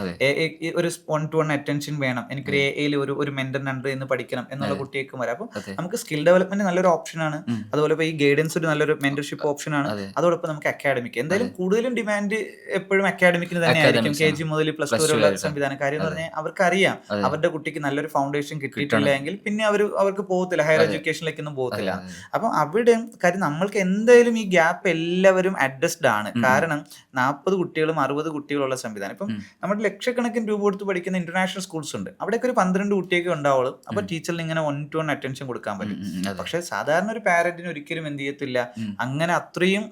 ഒരു 1-to-1 അറ്റൻഷൻ വേണം, എനിക്കൊരു AI ഒരു മെന്ററിന്റെ അണ്ടർ നിന്ന് പഠിക്കണം എന്നുള്ള കുട്ടിയേക്കും വരാം. അപ്പോൾ നമുക്ക് സ്കിൽ ഡെവലപ്മെന്റ് നല്ലൊരു ഓപ്ഷനാണ്. അതുപോലെ ഇപ്പോൾ ഈ ഗൈഡൻസ് ഒരു നല്ലൊരു മെന്റർഷിപ്പ് ഓപ്ഷനാണ്. അതോടൊപ്പം നമുക്ക് അക്കാഡമിക്, എന്തായാലും കൂടുതലും ഡിമാൻഡ് എപ്പോഴും അക്കാഡമിക്കിന് തന്നെ ആയിരിക്കും. KG മുതൽ +2 വരെയുള്ള സംവിധാനം. കാര്യം എന്ന് പറഞ്ഞാൽ അവർക്കറിയാം അവരുടെ കുട്ടിക്ക് നല്ലൊരു ഫൗണ്ടേഷൻ കിട്ടിയിട്ടില്ല എങ്കിൽ പിന്നെ അവർക്ക് പോകത്തില്ല, ഹയർ എഡ്യൂക്കേഷനിലേക്കൊന്നും പോകത്തില്ല. അപ്പം അവിടെ കാര്യം നമ്മൾക്ക് എന്തായാലും ഈ ഗ്യാപ്പ് എല്ലാവരും അഡ്ജസ്റ്റഡ് ആണ്. കാരണം 40 കുട്ടികളും 60 കുട്ടികളുള്ള സംവിധാനം. ഇപ്പം നമ്മുടെ ലക്ഷക്കണക്കിന് രൂപ കൊടുത്ത് പഠിക്കുന്ന ഇന്റർനാഷണൽ സ്കൂൾസ് ഉണ്ട്. അവിടെയൊക്കെ ഒരു 12 കുട്ടിയൊക്കെ ഉണ്ടാവുള്ളൂ. അപ്പോൾ ടീച്ചറിന് ഇങ്ങനെ 1-to-1 അറ്റൻഷൻ കൊടുക്കാൻ പറ്റും. പക്ഷെ സാധാരണ ഒരു പാരന്റിന് ഒരിക്കലും എന്ത് ചെയ്യത്തില്ല, അങ്ങനെ അത്രയും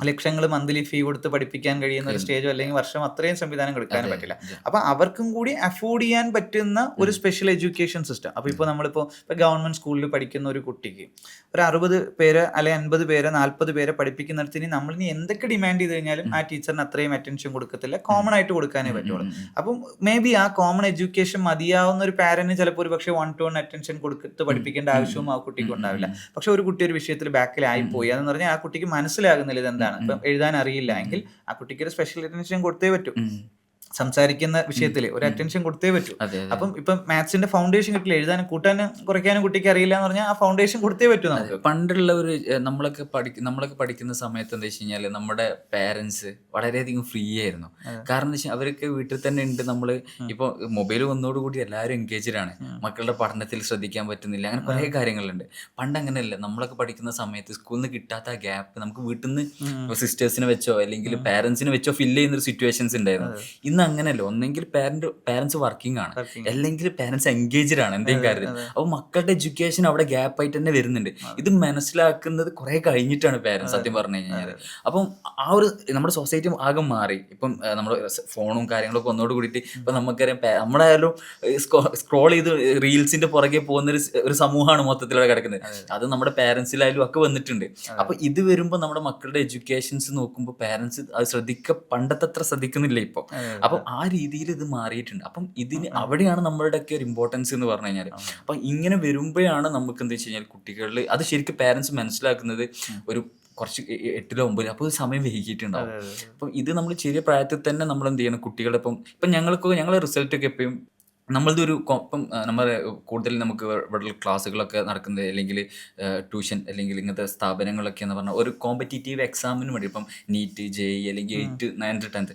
ലക്ഷങ്ങൾ മന്ത്ലി ഫീ കൊടുത്ത് പഠിപ്പിക്കാൻ കഴിയുന്ന ഒരു സ്റ്റേജോ അല്ലെങ്കിൽ വർഷം അത്രയും സംവിധാനം കൊടുക്കാനും പറ്റില്ല. അപ്പൊ അവർക്കും കൂടി അഫോർഡ് ചെയ്യാൻ പറ്റുന്ന ഒരു സ്പെഷ്യൽ എഡ്യൂക്കേഷൻ സിസ്റ്റം. അപ്പൊ ഇപ്പോൾ നമ്മളിപ്പോൾ ഗവൺമെന്റ് സ്കൂളിൽ പഠിക്കുന്ന ഒരു കുട്ടിക്ക് ഒരു 60 പേര് അല്ലെങ്കിൽ 50 പേര് 40 പേരെ പഠിപ്പിക്കുന്നിടത്തിന് നമ്മളിനി എന്തൊക്കെ ഡിമാൻഡ് ചെയ്ത് കഴിഞ്ഞാലും ആ ടീച്ചറിന് അത്രയും അറ്റൻഷൻ കൊടുക്കത്തില്ല, കോമൺ ആയിട്ട് കൊടുക്കാനേ പറ്റുള്ളൂ. അപ്പം മേ ബി ആ കോമൺ എഡ്യൂക്കേഷൻ മതിയാവുന്ന ഒരു പാരന്റ് ചിലപ്പോൾ ഒരു പക്ഷേ 1-to-1 അറ്റൻഷൻ കൊടുത്ത് പഠിപ്പിക്കേണ്ട ആവശ്യവും ആ കുട്ടിക്ക് ഉണ്ടാവില്ല. പക്ഷെ ഒരു കുട്ടി ഒരു വിഷയത്തിൽ ബാക്കിലായി പോയി എന്ന് പറഞ്ഞാൽ ആ കുട്ടിക്ക് മനസ്സിലാകുന്നില്ല എന്താണ്, ഇപ്പം എഴുതാൻ അറിയില്ല എങ്കിൽ ആ കുട്ടിക്ക് ഒരു സ്പെഷ്യൽ അറ്റൻഷൻ കൊടുത്തേ പറ്റൂ. സംസാരിക്കുന്ന വിഷയത്തിൽ ഒരു അറ്റൻഷൻ കൊടുത്തേ പറ്റൂ. അപ്പം ഇപ്പം മാത്സിന്റെ ഫൗണ്ടേഷൻ കിട്ടില്ല, എഴുതാനും കൂട്ടാനും കുറയ്ക്കാനും കുട്ടിക്ക് അറിയില്ല എന്ന് പറഞ്ഞാൽ ആ ഫൗണ്ടേഷൻ കൊടുത്തേ പറ്റൂ നമുക്ക്. പണ്ടുള്ള ഒരു നമ്മളൊക്കെ പഠിക്കുന്ന സമയത്ത് എന്താ വെച്ച് കഴിഞ്ഞാൽ നമ്മുടെ പേരൻസ് വളരെയധികം ഫ്രീ ആയിരുന്നു. കാരണം എന്താ വെച്ചാൽ അവരൊക്കെ വീട്ടിൽ തന്നെ ഉണ്ട്. നമ്മൾ ഇപ്പോൾ മൊബൈൽ വന്നതോടുകൂടി എല്ലാവരും എൻഗേജ്ഡ് ആണ്, മക്കളുടെ പഠനത്തിൽ ശ്രദ്ധിക്കാൻ പറ്റുന്നില്ല, അങ്ങനെ കുറേ കാര്യങ്ങളുണ്ട്. പണ്ട് അങ്ങനെയല്ല, നമ്മളൊക്കെ പഠിക്കുന്ന സമയത്ത് സ്കൂളിൽ നിന്ന് കിട്ടാത്ത ആ ഗ്യാപ്പ് നമുക്ക് വീട്ടിൽ നിന്ന് സിസ്റ്റേഴ്സിനെ വെച്ചോ അല്ലെങ്കിൽ പാരൻസിനെ വെച്ചോ ഫില്ല് ചെയ്യുന്ന ഒരു സിറ്റുവേഷൻസ് ഉണ്ടായിരുന്നു. ഇന്ന് അങ്ങനെയല്ല, ഒന്നെങ്കിൽ പാരന്റ്സ് വർക്കിംഗ് ആണ്, അല്ലെങ്കിൽ പാരന്റ്സ് എൻഗേജ്ഡ് ആണ് എന്തെങ്കിലും കാര്യത്തിൽ. അപ്പോൾ മക്കളുടെ എഡ്യൂക്കേഷൻ അവിടെ ഗ്യാപ്പ് ആയിട്ട് തന്നെ വരുന്നുണ്ട്. ഇത് മനസ്സിലാക്കുന്നത് കുറെ കഴിഞ്ഞിട്ടാണ് പാരന്റ്സ് സത്യം പറഞ്ഞു കഴിഞ്ഞാൽ. അപ്പം ആ ഒരു നമ്മുടെ സൊസൈറ്റി ആകെ മാറി. ഇപ്പം നമ്മുടെ ഫോണും കാര്യങ്ങളൊക്കെ ഒന്നോട് കൂടിയിട്ട് ഇപ്പം നമുക്കറിയാം, നമ്മളായാലും സ്ക്രോൾ ചെയ്ത് റീൽസിന്റെ പുറകെ പോകുന്ന ഒരു സമൂഹമാണ് മൊത്തത്തിൽ അവിടെ കിടക്കുന്നത്. അത് നമ്മുടെ പാരന്റ്സിലായാലും ഒക്കെ വന്നിട്ടുണ്ട്. അപ്പൊ ഇത് വരുമ്പോൾ നമ്മുടെ മക്കളുടെ എഡ്യൂക്കേഷൻസ് നോക്കുമ്പോൾ പാരന്റ്സ് അത് പണ്ടത്തെ അത്ര ശ്രദ്ധിക്കുന്നില്ല ഇപ്പോൾ. അപ്പം ആ രീതിയിൽ ഇത് മാറിയിട്ടുണ്ട്. അപ്പം ഇതിന് അവിടെയാണ് നമ്മളുടെയൊക്കെ ഒരു ഇമ്പോർട്ടൻസ് എന്ന് പറഞ്ഞു കഴിഞ്ഞാൽ. അപ്പം ഇങ്ങനെ വരുമ്പോഴാണ് നമുക്ക് എന്താ വെച്ച് കഴിഞ്ഞാൽ കുട്ടികളിൽ അത് ശരിക്കും പാരന്റ്സ് മനസ്സിലാക്കുന്നത് ഒരു കുറച്ച് 8-ലോ 9-ലോ അപ്പോൾ സമയം വൈകിയിട്ടുണ്ടാവും. അപ്പം ഇത് നമ്മൾ ചെറിയ പ്രായത്തിൽ തന്നെ നമ്മൾ എന്ത് ചെയ്യണം, കുട്ടികളെ ഇപ്പം ഞങ്ങളെ റിസൾട്ടൊക്കെ എപ്പോഴും നമ്മളത് ഒരു ഇപ്പം നമ്മുടെ കൂടുതൽ നമുക്ക് ഇവിടെ ക്ലാസ്സുകളൊക്കെ നടക്കുന്നത് അല്ലെങ്കിൽ ട്യൂഷൻ അല്ലെങ്കിൽ ഇങ്ങനത്തെ സ്ഥാപനങ്ങളൊക്കെ എന്ന് പറഞ്ഞാൽ ഒരു കോമ്പറ്റീറ്റീവ് എക്സാമിന് വേണ്ടി ഇപ്പം നീറ്റ്, JEE അല്ലെങ്കിൽ 8th, 9th, 10th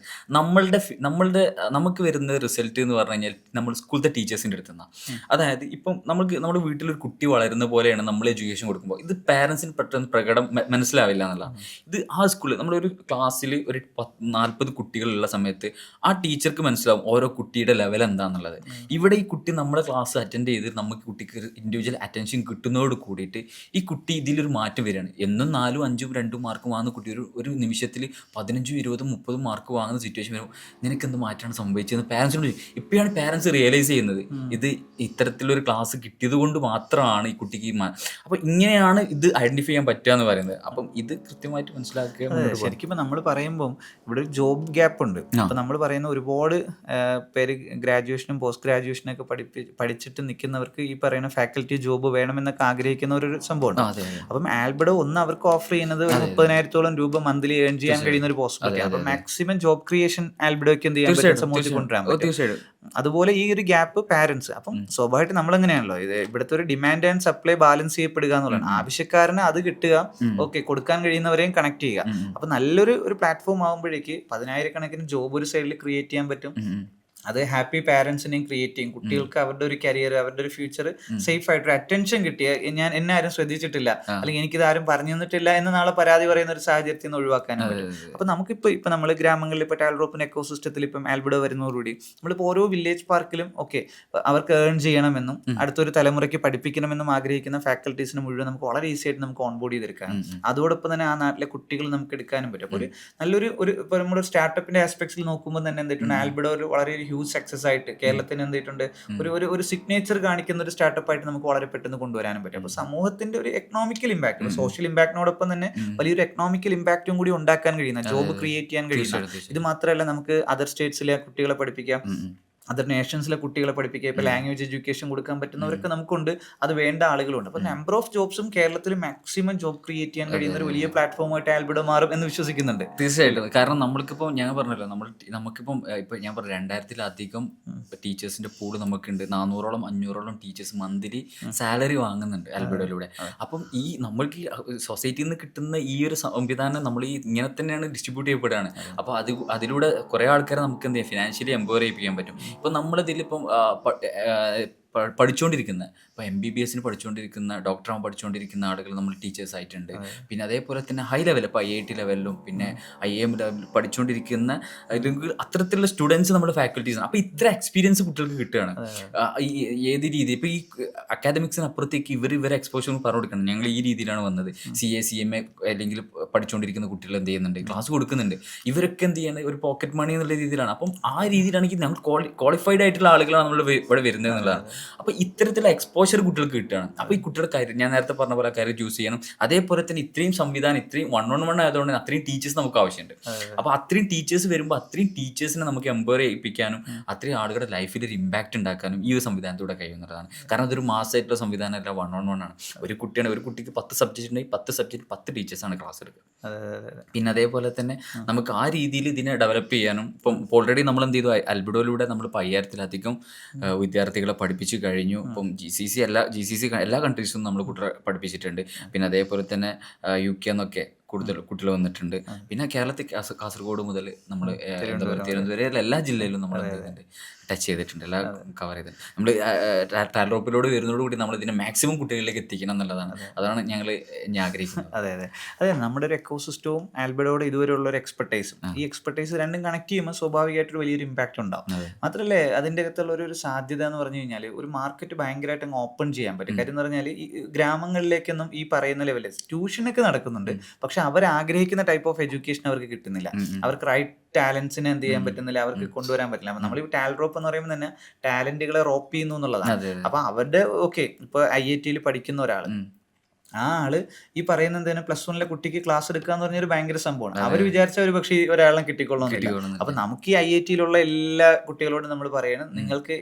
നമുക്ക് വരുന്ന റിസൾട്ട് എന്ന് പറഞ്ഞു കഴിഞ്ഞാൽ നമ്മൾ സ്കൂളത്തെ ടീച്ചേഴ്സിൻ്റെ അടുത്ത് നിന്നാണ്. അതായത് ഇപ്പം നമ്മുടെ വീട്ടിലൊരു കുട്ടി വളരുന്ന പോലെയാണ് നമ്മൾ എഡ്യൂക്കേഷൻ കൊടുക്കുമ്പോൾ ഇത് പാരൻസിന് പെട്ടെന്ന് മനസ്സിലാവില്ല എന്നുള്ളതാണ്. ഇത് ആ സ്കൂളിൽ നമ്മളൊരു ക്ലാസ്സിൽ ഒരു 40 കുട്ടികളുള്ള സമയത്ത് ആ ടീച്ചർക്ക് മനസ്സിലാവും ഓരോ കുട്ടിയുടെ ലെവൽ എന്താണെന്നുള്ളത്. ഇവിടെ ഈ കുട്ടി നമ്മുടെ ക്ലാസ് അറ്റൻഡ് ചെയ്ത് നമുക്ക് കുട്ടിക്ക് ഇൻഡിവിജ്വൽ അറ്റൻഷൻ കിട്ടുന്നതോട് കൂടിയിട്ട് ഈ കുട്ടി ഇതിലൊരു മാറ്റം വരികയാണ്. എന്നും 4, 5, 2 മാർക്ക് വാങ്ങുന്ന കുട്ടി ഒരു നിമിഷത്തിൽ 15, 20, 30 മാർക്ക് വാങ്ങുന്ന സിറ്റുവേഷൻ വരുമ്പോൾ നിനക്ക് എന്ത് മാറ്റമാണ് സംഭവിച്ചതെന്ന് പാരൻസിനോട് ചോദിക്കും. ഇപ്പോഴാണ് പാരൻസ് റിയലൈസ് ചെയ്യുന്നത് ഇത് ഇത്തരത്തിലൊരു ക്ലാസ് കിട്ടിയത് കൊണ്ട് മാത്രമാണ് ഈ കുട്ടിക്ക് അപ്പോൾ ഇങ്ങനെയാണ് ഇത് ഐഡന്റിഫൈ ചെയ്യാൻ പറ്റുക എന്ന് പറയുന്നത്. അപ്പം ഇത് കൃത്യമായിട്ട് മനസ്സിലാക്കുക. ശരിക്കും നമ്മൾ പറയുമ്പോൾ ഇവിടെ ഒരു ജോബ് ഗ്യാപ്പ് ഉണ്ട്. അപ്പം നമ്മൾ പറയുന്ന ഒരുപാട് പേര് ഗ്രാജുവേഷനും പോസ്റ്റ് ഗ്രാജുവേഷനൊക്കെ പഠിച്ചിട്ട് നിൽക്കുന്നവർക്ക് ഈ പറയുന്ന ഫാക്കൽറ്റി ജോബ് വേണമെന്നൊക്കെ ആഗ്രഹിക്കുന്ന ഒരു സംഭവമാണ്. അപ്പം ആൽബഡോ അവർക്ക് ഓഫർ ചെയ്യുന്നത് 30,000-ഓളം രൂപ മന്ത്ലി ഏൺ ചെയ്യാൻ കഴിയുന്ന ഒരു പോസിബിലിറ്റി. അപ്പം മാക്സിമം ജോബ് ക്രിയേഷൻ ആൽബഡോയ്ക്ക് എന്ത് ചെയ്യാൻ പറ്റും, സമൂഹത്തിൽ കൊണ്ടുവരാൻ പറ്റും. അതുപോലെ ഈ ഒരു ഗ്യാപ്പ് പാരന്റ്സ്. അപ്പം സ്വാഭാവികമായിട്ട് നമ്മളെങ്ങനെയാണല്ലോ ഇത് ഇവിടുത്തെ ഒരു ഡിമാൻഡ് ആൻഡ് സപ്ലൈ ബാലൻസ് ചെയ്യപ്പെടുക എന്നുള്ളതാണ്. ആവശ്യക്കാരന് അത് കിട്ടുക, ഓക്കെ, കൊടുക്കാൻ കഴിയുന്നവരെയും കണക്ട് ചെയ്യുക. അപ്പൊ നല്ലൊരു പ്ലാറ്റ്ഫോം ആകുമ്പോഴേക്ക് 10,000-കണക്കിന് ജോബ് ഒരു സൈഡിൽ ക്രിയേറ്റ് ചെയ്യാൻ പറ്റും. അത് ഹാപ്പി പാരന്റ്സിനെയും ക്രിയേറ്റ് ചെയ്യും. കുട്ടികൾക്ക് അവരുടെ ഒരു കരിയർ, അവരുടെ ഒരു ഫ്യൂച്ചർ സേഫ് ആയിട്ട് ഒരു അറ്റൻഷൻ കിട്ടിയ എന്നെ ആരും ശ്രദ്ധിച്ചിട്ടില്ല അല്ലെങ്കിൽ എനിക്കിത് ആരും പറഞ്ഞു തന്നിട്ടില്ല എന്ന് നാളെ പരാതി പറയുന്ന ഒരു സാഹചര്യത്തിൽ നിന്ന് ഒഴിവാക്കാനും പറ്റും. അപ്പൊ നമുക്കിപ്പോൾ നമ്മൾ ഗ്രാമങ്ങളിൽ ഇപ്പോൾ ടാൽറോപ്പിൻ എക്കോ സിസ്റ്റത്തിൽ ഇപ്പം ആൽബഡോ വരുന്നതോടുകൂടി നമ്മളിപ്പോൾ ഓരോ വില്ലേജ് പാർക്കിലും ഓക്കെ അവർക്ക് ഏൺ ചെയ്യണമെന്നും അടുത്തൊരു തലമുറയ്ക്ക് പഠിപ്പിക്കണമെന്നും ആഗ്രഹിക്കുന്ന ഫാക്കൽറ്റീസിന് മുഴുവൻ നമുക്ക് വളരെ ഈസി ആയിട്ട് നമുക്ക് ഓൺബോർഡ് ചെയ്തെടുക്കാം. അതോടൊപ്പം തന്നെ ആ നാട്ടിലെ കുട്ടികൾ നമുക്ക് എടുക്കാനും പറ്റും. അപ്പോൾ നല്ലൊരു ഇപ്പോൾ നമ്മുടെ സ്റ്റാർട്ടപ്പിന്റെ ആസ്പെക്ട്സിൽ നോക്കുമ്പോൾ തന്നെ എന്തിട്ടുണ്ട്, ആൽബഡോ ഒരു വളരെ ഹ്യൂജ് സക്സസ് ആയിട്ട് കേരളത്തിന് എന്തിട്ടുണ്ട് ഒരു സിഗ്നേച്ചർ കാണിക്കുന്ന ഒരു സ്റ്റാർട്ടപ്പ് ആയിട്ട് നമുക്ക് വളരെ പെട്ടെന്ന് കൊണ്ടുവരാനും പറ്റും. അപ്പോൾ സമൂഹത്തിന്റെ ഒരു എക്കണോമിക്കൽ ഇമ്പാക്ട്, സോഷ്യൽ ഇമ്പാക്ടിനോടൊപ്പം തന്നെ വലിയൊരു എക്കണോമിക്കൽ ഇമ്പാക്റ്റും കൂടി ഉണ്ടാക്കാൻ കഴിയുന്ന, ജോബ് ക്രിയേറ്റ് ചെയ്യാൻ കഴിയുന്ന. ഇത് മാത്രമല്ല, നമുക്ക് അതർ സ്റ്റേറ്റ്സിലെ കുട്ടികളെ പഠിപ്പിക്കാം, അതർ നേഷൻസിലെ കുട്ടികളെ പഠിപ്പിക്കുക, ഇപ്പോൾ ലാംഗ്വേജ് എഡ്യൂക്കേഷൻ കൊടുക്കാൻ പറ്റുന്നവരൊക്കെ നമുക്കുണ്ട്. അത് വേണ്ട ആളുകളുണ്ട്. അപ്പോൾ നമ്പർ ഓഫ് ജോബ്സും കേരളത്തിൽ മാക്സിമം ജോബ് ക്രിയേറ്റ് ചെയ്യാൻ കഴിയുന്ന ഒരു വലിയ പ്ലാറ്റ്ഫോമായിട്ട് ആൽബഡോ മാറും എന്ന് വിശ്വസിക്കുന്നുണ്ട്. തീർച്ചയായിട്ടും. കാരണം നമ്മൾക്കിപ്പോൾ ഞാൻ പറഞ്ഞല്ലോ, നമുക്കിപ്പം ഇപ്പോൾ ഞാൻ പറഞ്ഞു 2000-ലധികം ടീച്ചേഴ്സിന്റെ പൂള് നമുക്കുണ്ട്. 400-ഓളം 500-ഓളം ടീച്ചേഴ്സ് മന്ത്ലി സാലറി വാങ്ങുന്നുണ്ട് ആൽബഡോയിലൂടെ. അപ്പം ഈ നമ്മൾക്ക് സൊസൈറ്റിയിൽ നിന്ന് കിട്ടുന്ന ഈ ഒരു സംവിധാനം നമ്മൾ ഇങ്ങനെ തന്നെയാണ് ഡിസ്ട്രിബ്യൂട്ട് ചെയ്യപ്പെടുകയാണ്. അപ്പോൾ അതിലൂടെ കുറേ ആൾക്കാരെ നമുക്ക് എന്ത് ചെയ്യാം, ഫിനാൻഷ്യലി എംപവർ ചെയ്യിപ്പിക്കാൻ പറ്റും. ഇപ്പം നമ്മളിതിലിപ്പം പഠിച്ചുകൊണ്ടിരിക്കുന്ന ഇപ്പോൾ MBBS പഠിച്ചുകൊണ്ടിരിക്കുന്ന ഡോക്ടറാകാൻ പഠിച്ചുകൊണ്ടിരിക്കുന്ന ആളുകൾ നമ്മൾ ടീച്ചേഴ്സ് ആയിട്ടുണ്ട്. പിന്നെ അതേപോലെ തന്നെ ഹൈ ലെവൽ ഇപ്പോൾ IIT ലെവലിലും പിന്നെ IIM ലെവലിൽ പഠിച്ചുകൊണ്ടിരിക്കുന്ന അല്ലെങ്കിൽ അത്തരത്തിലുള്ള സ്റ്റുഡൻസ് നമ്മുടെ ഫാക്കൽറ്റീസാണ്. അപ്പോൾ ഇത്ര എക്സ്പീരിയൻസ് കുട്ടികൾക്ക് കിട്ടുകയാണ്. ഏത് രീതി ഇപ്പോൾ ഈ അക്കാദമിക്സിനപ്പുറത്തേക്ക് ഇവരെ എക്സ്പോഷർ പറഞ്ഞു കൊടുക്കണം. ഞങ്ങൾ ഈ രീതിയിലാണ് വന്നത്. CA CMA അല്ലെങ്കിൽ പഠിച്ചുകൊണ്ടിരിക്കുന്ന കുട്ടികൾ എന്ത് ചെയ്യുന്നുണ്ട്, ക്ലാസ് കൊടുക്കുന്നുണ്ട്. ഇവരൊക്കെ എന്ത് ചെയ്യുന്നത് ഒരു പോക്കറ്റ് മണി എന്നുള്ള രീതിയിലാണ്. അപ്പം ആ രീതിയിലാണെങ്കിൽ ഞങ്ങൾ ക്വാളിഫൈഡ് ആയിട്ടുള്ള ആളുകളാണ് നമ്മൾ ഇവിടെ വരുന്നത് എന്നുള്ളതാണ്. അപ്പോൾ ഇത്തരത്തിലുള്ള എക്സ്പോഷർ കുട്ടികൾക്ക് കിട്ടുകയാണ്. അപ്പോൾ ഈ കുട്ടികളുടെ കാര്യം ഞാൻ നേരത്തെ പറഞ്ഞ പോലെ കാര്യം ചൂസ് ചെയ്യണം. അതേപോലെ തന്നെ ഇത്രയും സംവിധാനം ഇത്രയും 1-on-1 ആയതുകൊണ്ട് അത്രയും ടീച്ചേഴ്സ് നമുക്ക് ആവശ്യമുണ്ട്. അപ്പോൾ അത്രയും ടീച്ചേഴ്സ് വരുമ്പോൾ അത്രയും ടീച്ചേഴ്സിനെ നമുക്ക് എംപവർ ചെയ്യിപ്പിക്കാനും അത്രയും ആളുകളുടെ ലൈഫിൽ ഒരു ഇമ്പാക്റ്റ് ഉണ്ടാക്കാനും ഈ ഒരു സംവിധാനത്തിലൂടെ കഴിയുന്നതാണ്. കാരണം അതൊരു മാസമായിട്ടുള്ള സംവിധാനമല്ല, 1-on-1 ആണ്. ഒരു കുട്ടിക്ക് 10 സബ്ജക്റ്റ് ഉണ്ടെങ്കിൽ 10 സബ്ജക്റ്റ് 10 ടീച്ചേഴ്സാണ് ക്ലാസ് എടുക്കുക. പിന്നെ അതേപോലെ തന്നെ നമുക്ക് ആ രീതിയിൽ ഇതിനെ ഡെവലപ്പ് ചെയ്യാനും ഇപ്പം ഓൾറെഡി നമ്മൾ എന്ത് ചെയ്തു, അൽബിഡോയിലൂടെ നമ്മൾ 5000-ലധികം വിദ്യാർത്ഥികളെ പഠിപ്പിച്ചു കഴിഞ്ഞു. ഇപ്പം GCC എല്ലാ കൺട്രീസും നമ്മൾ കുട്ടികളെ പഠിപ്പിച്ചിട്ടുണ്ട്. പിന്നെ അതേപോലെ തന്നെ UK എന്നൊക്കെ കൂടുതൽ കുട്ടികൾ വന്നിട്ടുണ്ട്. പിന്നെ കേരളത്തിൽ കാസർഗോഡ് മുതൽ നമ്മൾ തിരുവനന്തപുരം എല്ലാ ജില്ലയിലും നമ്മൾ ടച്ച് ചെയ്തിട്ടുണ്ട്, എല്ലാം കവർ ചെയ്തിട്ടുണ്ട്. നമ്മൾ ടാൽറോപ്പിലോട് വരുന്നതോടുകൂടി നമ്മൾ ഇതിനെ മാക്സിമം കുട്ടികളിലേക്ക് എത്തിക്കണം എന്നുള്ളതാണ്. അതാണ് ഞങ്ങൾ ആഗ്രഹിക്കുന്നത്. അതെ നമ്മുടെ ഒരു എക്കോസിസ്റ്റവും ആൽബിഡോയുടെ ഇതുവരെയുള്ള ഒരു എക്സ്പെർട്ടൈസും, ഈ എക്സ്പെർട്ടൈസ് രണ്ടും കണക്ട് ചെയ്യുമ്പോൾ സ്വാഭാവികമായിട്ടൊരു വലിയൊരു ഇമ്പാക്റ്റ് ഉണ്ടാവും. മാത്രമല്ല അതിൻ്റെ അകത്തുള്ള ഒരു സാധ്യത എന്ന് പറഞ്ഞു കഴിഞ്ഞാൽ ഒരു മാർക്കറ്റ് ഭയങ്കരമായിട്ട് അങ്ങ് ഓപ്പൺ ചെയ്യാൻ പറ്റും. കാര്യം എന്ന് പറഞ്ഞാൽ ഈ ഗ്രാമങ്ങളിലേക്കൊന്നും ഈ പറയുന്ന ലെവലിൽ ട്യൂഷനൊക്കെ നടക്കുന്നുണ്ട്, പക്ഷെ അവർ ആഗ്രഹിക്കുന്ന ടൈപ്പ് ഓഫ് എഡ്യൂക്കേഷൻ അവർക്ക് കിട്ടുന്നില്ല. അവർക്ക് റൈറ്റ് ടാലൻസിനെ എന്ത് ചെയ്യാൻ പറ്റുന്നില്ല, അവർക്ക് കൊണ്ടുവരാൻ പറ്റില്ല. നമ്മൾ ഈ ടാൽറോപ്പ് എന്ന് പറയുമ്പോൾ തന്നെ ടാലന്റുകളെ റോപ്പ് ചെയ്യുന്നു എന്നുള്ളതാണ്. അപ്പൊ അവരുടെ ഇപ്പൊ IIT പഠിക്കുന്ന ഒരാൾ, ആ ആള് ഈ പറയുന്ന എന്താണ് +1 കുട്ടിക്ക് ക്ലാസ് എടുക്കുക എന്ന് പറഞ്ഞൊരു ഭയങ്കര സംഭവമാണ്. അവർ വിചാരിച്ച ഒരു പക്ഷേ ഒരാളെ കിട്ടിക്കൊള്ളുന്നില്ല. അപ്പൊ നമുക്ക് ഈ IIT എല്ലാ കുട്ടികളോടും നമ്മൾ പറയണം, നിങ്ങൾക്ക്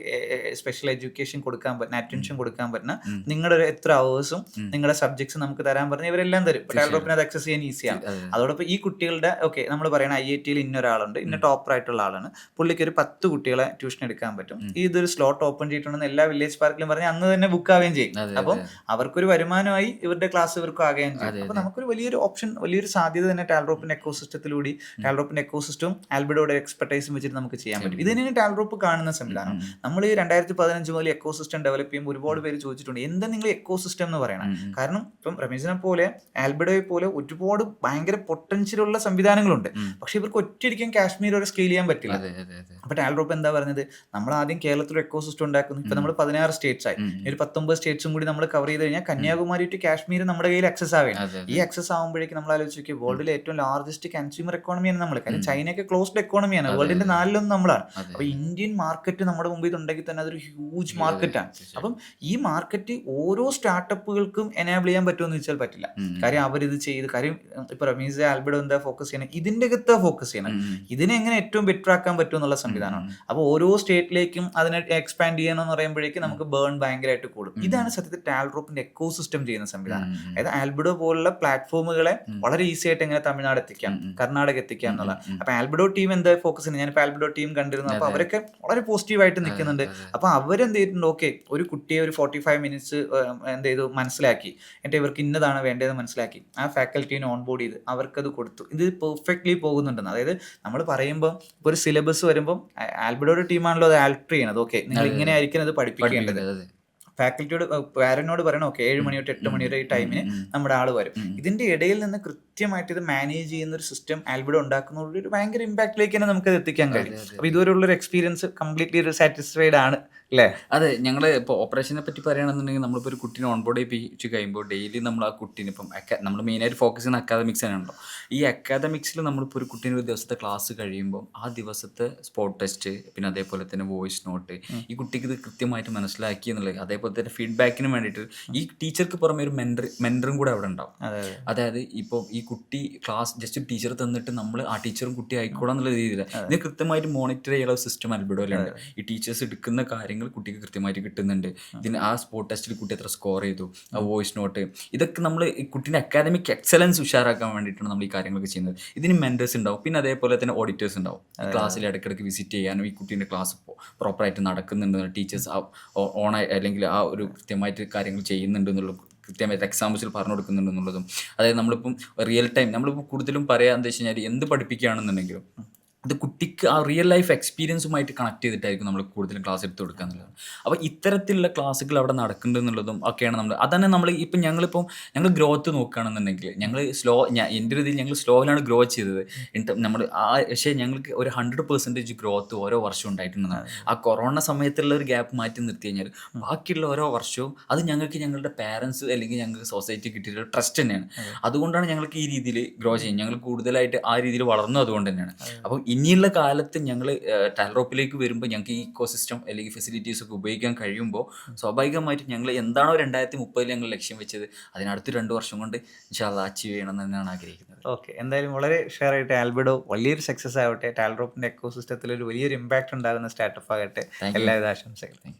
സ്പെഷ്യൽ എഡ്യൂക്കേഷൻ കൊടുക്കാൻ പറ്റുന്ന, അറ്റൻഷൻ കൊടുക്കാൻ പറ്റുന്ന നിങ്ങളുടെ ഒരു എത്ര അവേഴ്സും നിങ്ങളുടെ സബ്ജക്ട്സ് നമുക്ക് തരാൻ പറഞ്ഞാൽ ഇവരെല്ലാം തരും. ടാൽറോപ്പിന് അത് ആക്സസ് ചെയ്യാൻ ഈസിയാണ്. അതോടൊപ്പം ഈ കുട്ടികളുടെ നമ്മൾ പറയണം IIT ഇന്നൊരാളുണ്ട്, ഇന്ന ടോപ്പർ ആയിട്ടുള്ള ആളാണ്, പുള്ളിക്ക് ഒരു 10 കുട്ടികളെ ട്യൂഷൻ എടുക്കാൻ പറ്റും, ഇതൊരു സ്ലോട്ട് ഓപ്പൺ ചെയ്തിട്ടുണ്ടെന്ന് എല്ലാ വില്ലേജ് പാർക്കിലും പറഞ്ഞ് അന്ന് തന്നെ ബുക്ക് ആവുകയും ചെയ്യും. അപ്പം അവർക്കൊരു വരുമാനമായി ഇവരുടെ ക്ലാസ് ഇവർക്ക് ആകുകയും ചെയ്യും. അപ്പൊ നമുക്കൊരു വലിയൊരു ഓപ്ഷൻ, വലിയൊരു സാധ്യത തന്നെ ടാൽറോപ്പിന്റെ എക്കോസിസ്റ്റത്തിലൂടെ, ടാൽറോപ്പിന്റെ എക്കോസിസ്റ്റവും ആൽബിഡോയുടെ എക്സ്പെർട്ടൈസും വെച്ചിട്ട് നമുക്ക് ചെയ്യാൻ പറ്റും. ഇത് തന്നെയാണ് ടാൽറോപ്പ് കാണുന്ന സംവിധാനം. നമ്മൾ 2015 മുതൽ എക്കോസിസ്റ്റം ഡെവലപ്പ് ചെയ്യുമ്പോൾ ഒരുപാട് പേര് ചോദിച്ചിട്ടുണ്ട്, എന്താ നിങ്ങൾ എക്കോസിസ്റ്റം എന്ന് പറയണം. കാരണം ഇപ്പം രമേശിനെ പോലെ ആൽബിഡോയെ പോലെ ഒരുപാട് ഭയങ്കര പൊട്ടൻഷ്യലുള്ള സംവിധാനങ്ങളുണ്ട്, പക്ഷെ ഇവർക്ക് ഒറ്റയടിക്കാൻ കാശ്മീർ ഒരു സ്കെയിൽ ചെയ്യാൻ പറ്റില്ല. അപ്പൊ ടാൽറോപ്പ് എന്താ പറഞ്ഞത്, നമ്മൾ ആദ്യം കേരളത്തിൽ ഒരു എക്കോസിസ്റ്റം ഉണ്ടാക്കുന്നു. ഇപ്പൊ നമ്മൾ 16 സ്റ്റേറ്റ്സ് ആയി, ഒരു 19 സ്റ്റേറ്റ്സും കൂടി നമ്മൾ കവർ ചെയ്ത് കഴിഞ്ഞാൽ കന്യാകുമാരി ടു കാശ്മീർ നമ്മുടെ കയ്യിൽ അക്സസ് ആവുകയാണ്. ഈ അക്സസ് ആകുമ്പോഴേക്കും നമ്മൾ ആലോചിക്കും, വേൾഡിലെ ഏറ്റവും ലാർജസ്റ്റ് കൺസ്യൂമർ എക്കോണമിയാണ് നമ്മൾ. കാര്യം ചൈനയൊക്കെ ക്ലോസ്ഡ് എക്കോണമിയാണ്, വേൾഡിന്റെ 4-1 നമ്മളാണ്. അപ്പൊ ഇന്ത്യൻ മാർക്കറ്റ് നമ്മുടെ മുമ്പിൽ ഉണ്ടെങ്കിൽ തന്നെ അതൊരു ഹ്യൂജ് മാർക്കറ്റാണ്. അപ്പം ഈ മാർക്കറ്റ് ഓരോ സ്റ്റാർട്ടപ്പുകൾക്കും എനേബിൾ ചെയ്യാൻ പറ്റുമെന്ന് വെച്ചാൽ പറ്റില്ല. കാര്യം അവരിത് ചെയ്ത്, കാര്യം ഇപ്പൊ റമീസ് ആൽബിഡോ എന്താ ഫോക്കസ് ചെയ്യണം, ഇതിന്റെ അകത്ത് ഫോക്കസ് ചെയ്യണം, ഇതിനെ എങ്ങനെ ഏറ്റവും ബെറ്റർ ആക്കാൻ പറ്റും എന്നുള്ള സംവിധാനമാണ്. അപ്പൊ ഓരോ സ്റ്റേറ്റിലേക്കും അതിനെ എക്സ്പാൻഡ് ചെയ്യണം എന്ന് പറയുമ്പോഴേക്കും നമുക്ക് ബേൺ ഭയങ്കരമായിട്ട് കൂടും. ഇതാണ് സത്യത്തിൽ ടാൽറോപ്പിന്റെ എക്കോസിസ്റ്റം ചെയ്യുന്ന സംവിധാനം. അതായത് ആൽബിഡോ പോലുള്ള പ്ലാറ്റ്ഫോമുകളെ വളരെ ഈസി ആയിട്ട് എങ്ങനെ തമിഴ്നാട് എത്തിക്കാം, കർണാടക എത്തിക്കാം എന്നുള്ളത്. അപ്പൊ ആൽബിഡോ ടീം എന്താ ഫോക്കസ് ചെയ്യുന്നത്, ഞാനിപ്പോ ആൽബിഡോ ടീം കണ്ടിരുന്നു. അപ്പൊ അവരൊക്കെ വളരെ പോസിറ്റീവായിട്ട് നിൽക്കുന്നുണ്ട്. അപ്പൊ അവരെന്ത് ചെയ്തിട്ടുണ്ട്, ഒരു കുട്ടിയെ ഒരു 45 മിനിറ്റ്സ് എന്ത് ചെയ്തു മനസ്സിലാക്കി, എന്നിട്ട് ഇവർക്ക് ഇന്നതാണ് വേണ്ടതെന്ന് മനസ്സിലാക്കി ആ ഫാക്കൽറ്റീനെ ഓൺബോർഡ് ചെയ്ത് അവർക്കത് കൊടുത്തു. ഇത് പെർഫെക്റ്റ്ലി പോകുന്നുണ്ടെന്ന്. അതായത് നമ്മൾ പറയുമ്പോൾ ഇപ്പോൾ ഒരു സിലബസ് വരുമ്പോൾ ആൽബിഡോയുടെ ടീമാണല്ലോ അത് ആൾട്ടർ ചെയ്യണത്. നിങ്ങൾ ഇങ്ങനെ ആയിരിക്കും അത് പഠിപ്പിക്കേണ്ടത്. ഫാക്കൽറ്റിയോട് പാരന്റിനോട് പറയണം, 7 മണി തൊട്ട് 8 മണി വരെ ഈ ടൈമിന് നമ്മുടെ ആള് വരും. ഇതിന്റെ ഇടയിൽ നിന്ന് കൃത്യമായിട്ട് ഇത് മാനേജ് ചെയ്യുന്ന ഒരു സിസ്റ്റം ആൽബിഡോ ഉണ്ടാക്കുന്നതോട് ഒരു ഭയങ്കര ഇമ്പാക്റ്റിലേക്ക് തന്നെ നമുക്ക് എത്തിക്കാൻ കഴിയും. അപ്പൊ ഇതുവരെയുള്ള ഒരു എക്സ്പീരിയൻസ് കംപ്ലീറ്റ്ലി ഒരു സാറ്റിസ്ഫൈഡ് ആണ് അല്ലേ? അതെ, ഞങ്ങൾ ഇപ്പോൾ ഓപ്പറേഷനെ പറ്റി പറയുകയാണെന്നുണ്ടെങ്കിൽ നമ്മളിപ്പോൾ ഒരു കുട്ടീനെ ഓൺബോർഡ് ചെയ്യിപ്പിച്ച് കഴിയുമ്പോൾ ഡെയിലി നമ്മൾ ആ കുട്ടീനെ ഇപ്പം നമ്മൾ മെയിനായിട്ട് ഫോക്കസ് ചെയ്യുന്ന അക്കാദമിക്സ് തന്നെയാണല്ലോ. ഈ അക്കാദമിക്സിൽ നമ്മളിപ്പോൾ ഒരു കുട്ടീനെ ഒരു ദിവസത്തെ ക്ലാസ് കഴിയുമ്പോൾ ആ ദിവസത്തെ സ്പോട്ട് ടെസ്റ്റ്, പിന്നെ അതേപോലെ തന്നെ വോയിസ് നോട്ട്, ഈ കുട്ടിക്ക് ഇത് കൃത്യമായിട്ട് മനസ്സിലാക്കി എന്നുള്ളത്, അതേപോലെ തന്നെ ഫീഡ്ബാക്കിന് വേണ്ടിയിട്ട് ഈ ടീച്ചർക്ക് പുറമെ ഒരു മെൻറ്ററും കൂടെ അവിടെ ഉണ്ടാവും. അതായത് ഇപ്പോൾ ഈ കുട്ടി ക്ലാസ് ജസ്റ്റ് ടീച്ചർ തന്നിട്ട് നമ്മൾ ആ ടീച്ചറും കുട്ടി ആയിക്കോളാം എന്നുള്ള രീതിയിൽ ഇതിന് കൃത്യമായിട്ട് മോണിറ്റർ ചെയ്യാനുള്ള സിസ്റ്റം അൽബിഡോയിലുണ്ട്. ഈ ടീച്ചേഴ്സ് എടുക്കുന്ന കാര്യങ്ങൾ കുട്ടിക്ക് കൃത്യമായിട്ട് കിട്ടുന്നുണ്ട്. ഇതിന് ആ സ്പോട്ട് ടെസ്റ്റിൽ കുട്ടി എത്ര സ്കോർ ചെയ്തു, ആ വോയിസ് നോട്ട്, ഇതൊക്കെ നമ്മൾ ഈ കുട്ടീൻ്റെ അക്കാദമിക് എക്സലൻസ് ഉഷാറാക്കാൻ വേണ്ടിയിട്ടാണ് നമ്മൾ ഈ കാര്യങ്ങളൊക്കെ ചെയ്യുന്നത്. ഇതിന് മെൻറ്റേഴ്സ് ഉണ്ടാവും, പിന്നെ അതേപോലെ തന്നെ ഓഡിറ്റേഴ്സ് ഉണ്ടാവും. ക്ലാസ്സിൽ ഇടയ്ക്കിടയ്ക്ക് വിസിറ്റ് ചെയ്യാനും ഈ കുട്ടീൻ്റെ ക്ലാസ് പ്രോപ്പറായിട്ട് നടക്കുന്നുണ്ട്, ടീച്ചേഴ്സ് ഓണായി അല്ലെങ്കിൽ ആ ഒരു കൃത്യമായിട്ട് കാര്യങ്ങൾ ചെയ്യുന്നുണ്ട് എന്നുള്ളത് കൃത്യമായിട്ട് എക്സാമ്പിൾസിൽ പറഞ്ഞു കൊടുക്കുന്നുണ്ടെന്നുള്ളതും. അതായത് നമ്മളിപ്പം റിയൽ ടൈം നമ്മളിപ്പോൾ കൂടുതലും പറയാൻ എന്താ വെച്ച് കഴിഞ്ഞാൽ എന്ത് പഠിപ്പിക്കുകയാണെന്നുണ്ടെങ്കിലും അത് കുട്ടിക്ക് ആ റിയൽ ലൈഫ് എക്സ്പീരിയൻസുമായിട്ട് കണക്ട് ചെയ്തിട്ടായിരിക്കും നമ്മൾ കൂടുതലും ക്ലാസ് എടുത്ത് കൊടുക്കുക എന്നുള്ളത്. അപ്പോൾ ഇത്തരത്തിലുള്ള ക്ലാസ്സുകൾ അവിടെ നടക്കുന്നുണ്ട് എന്നുള്ളതും ഒക്കെയാണ് നമ്മൾ അതന്നെ നമ്മൾ ഇപ്പം ഞങ്ങൾ ഗ്രോത്ത് നോക്കുകയാണെന്നുണ്ടെങ്കിൽ ഞങ്ങൾ എൻ്റെ ഒരു ഇതിൽ ഞങ്ങൾ സ്ലോയിലാണ് ഗ്രോ ചെയ്തത്. നമ്മൾ പക്ഷേ ഞങ്ങൾക്ക് ഒരു 100% ഗ്രോത്ത് ഓരോ വർഷവും ഉണ്ടായിട്ടുണ്ടെന്നാണ്. ആ കൊറോണ സമയത്തുള്ള ഒരു ഗ്യാപ്പ് മാറ്റി നിർത്തി കഴിഞ്ഞാൽ ബാക്കിയുള്ള ഓരോ വർഷവും അത് ഞങ്ങൾക്ക് ഞങ്ങളുടെ പാരൻസ് അല്ലെങ്കിൽ ഞങ്ങൾക്ക് സൊസൈറ്റി കിട്ടിയിട്ടുള്ള ട്രസ്റ്റ് തന്നെയാണ്. അതുകൊണ്ടാണ് ഞങ്ങൾക്ക് ഈ രീതിയിൽ ഗ്രോ ചെയ്യും. ഞങ്ങൾ കൂടുതലായിട്ട് ആ രീതിയിൽ വളർന്നു അതുകൊണ്ട് തന്നെയാണ്. അപ്പം ഇനിയുള്ള കാലത്ത് ഞങ്ങൾ ടാലറോപ്പിലേക്ക് വരുമ്പോൾ ഞങ്ങൾക്ക് ഈ ഇക്കോസിസ്റ്റം അല്ലെങ്കിൽ ഫെസിലിറ്റീസ് ഒക്കെ ഉപയോഗിക്കാൻ കഴിയുമ്പോൾ സ്വാഭാവികമായിട്ട് ഞങ്ങൾ എന്താണോ 2030 ഞങ്ങൾ ലക്ഷ്യം വെച്ചത് അതിനടുത്ത് 2 വർഷം കൊണ്ട് ഇൻഷാ അല്ലാഹ് അച്ചീവ് ചെയ്യണം എന്ന് തന്നെയാണ് ആഗ്രഹിക്കുന്നത്. ഓക്കെ, എന്തായാലും വളരെ ഷെയർ ആയിട്ട് ആൽബിഡോ വലിയൊരു സക്സസ് ആവട്ടെ. ടാലറോപ്പിൻ്റെ എക്കോസിസ്റ്റത്തിൽ ഒരു വലിയൊരു ഇമ്പാക്റ്റ് ഉണ്ടാകുന്ന സ്റ്റാർട്ടപ്പ് ആകട്ടെ. എല്ലാവിധ ആശംസകളും.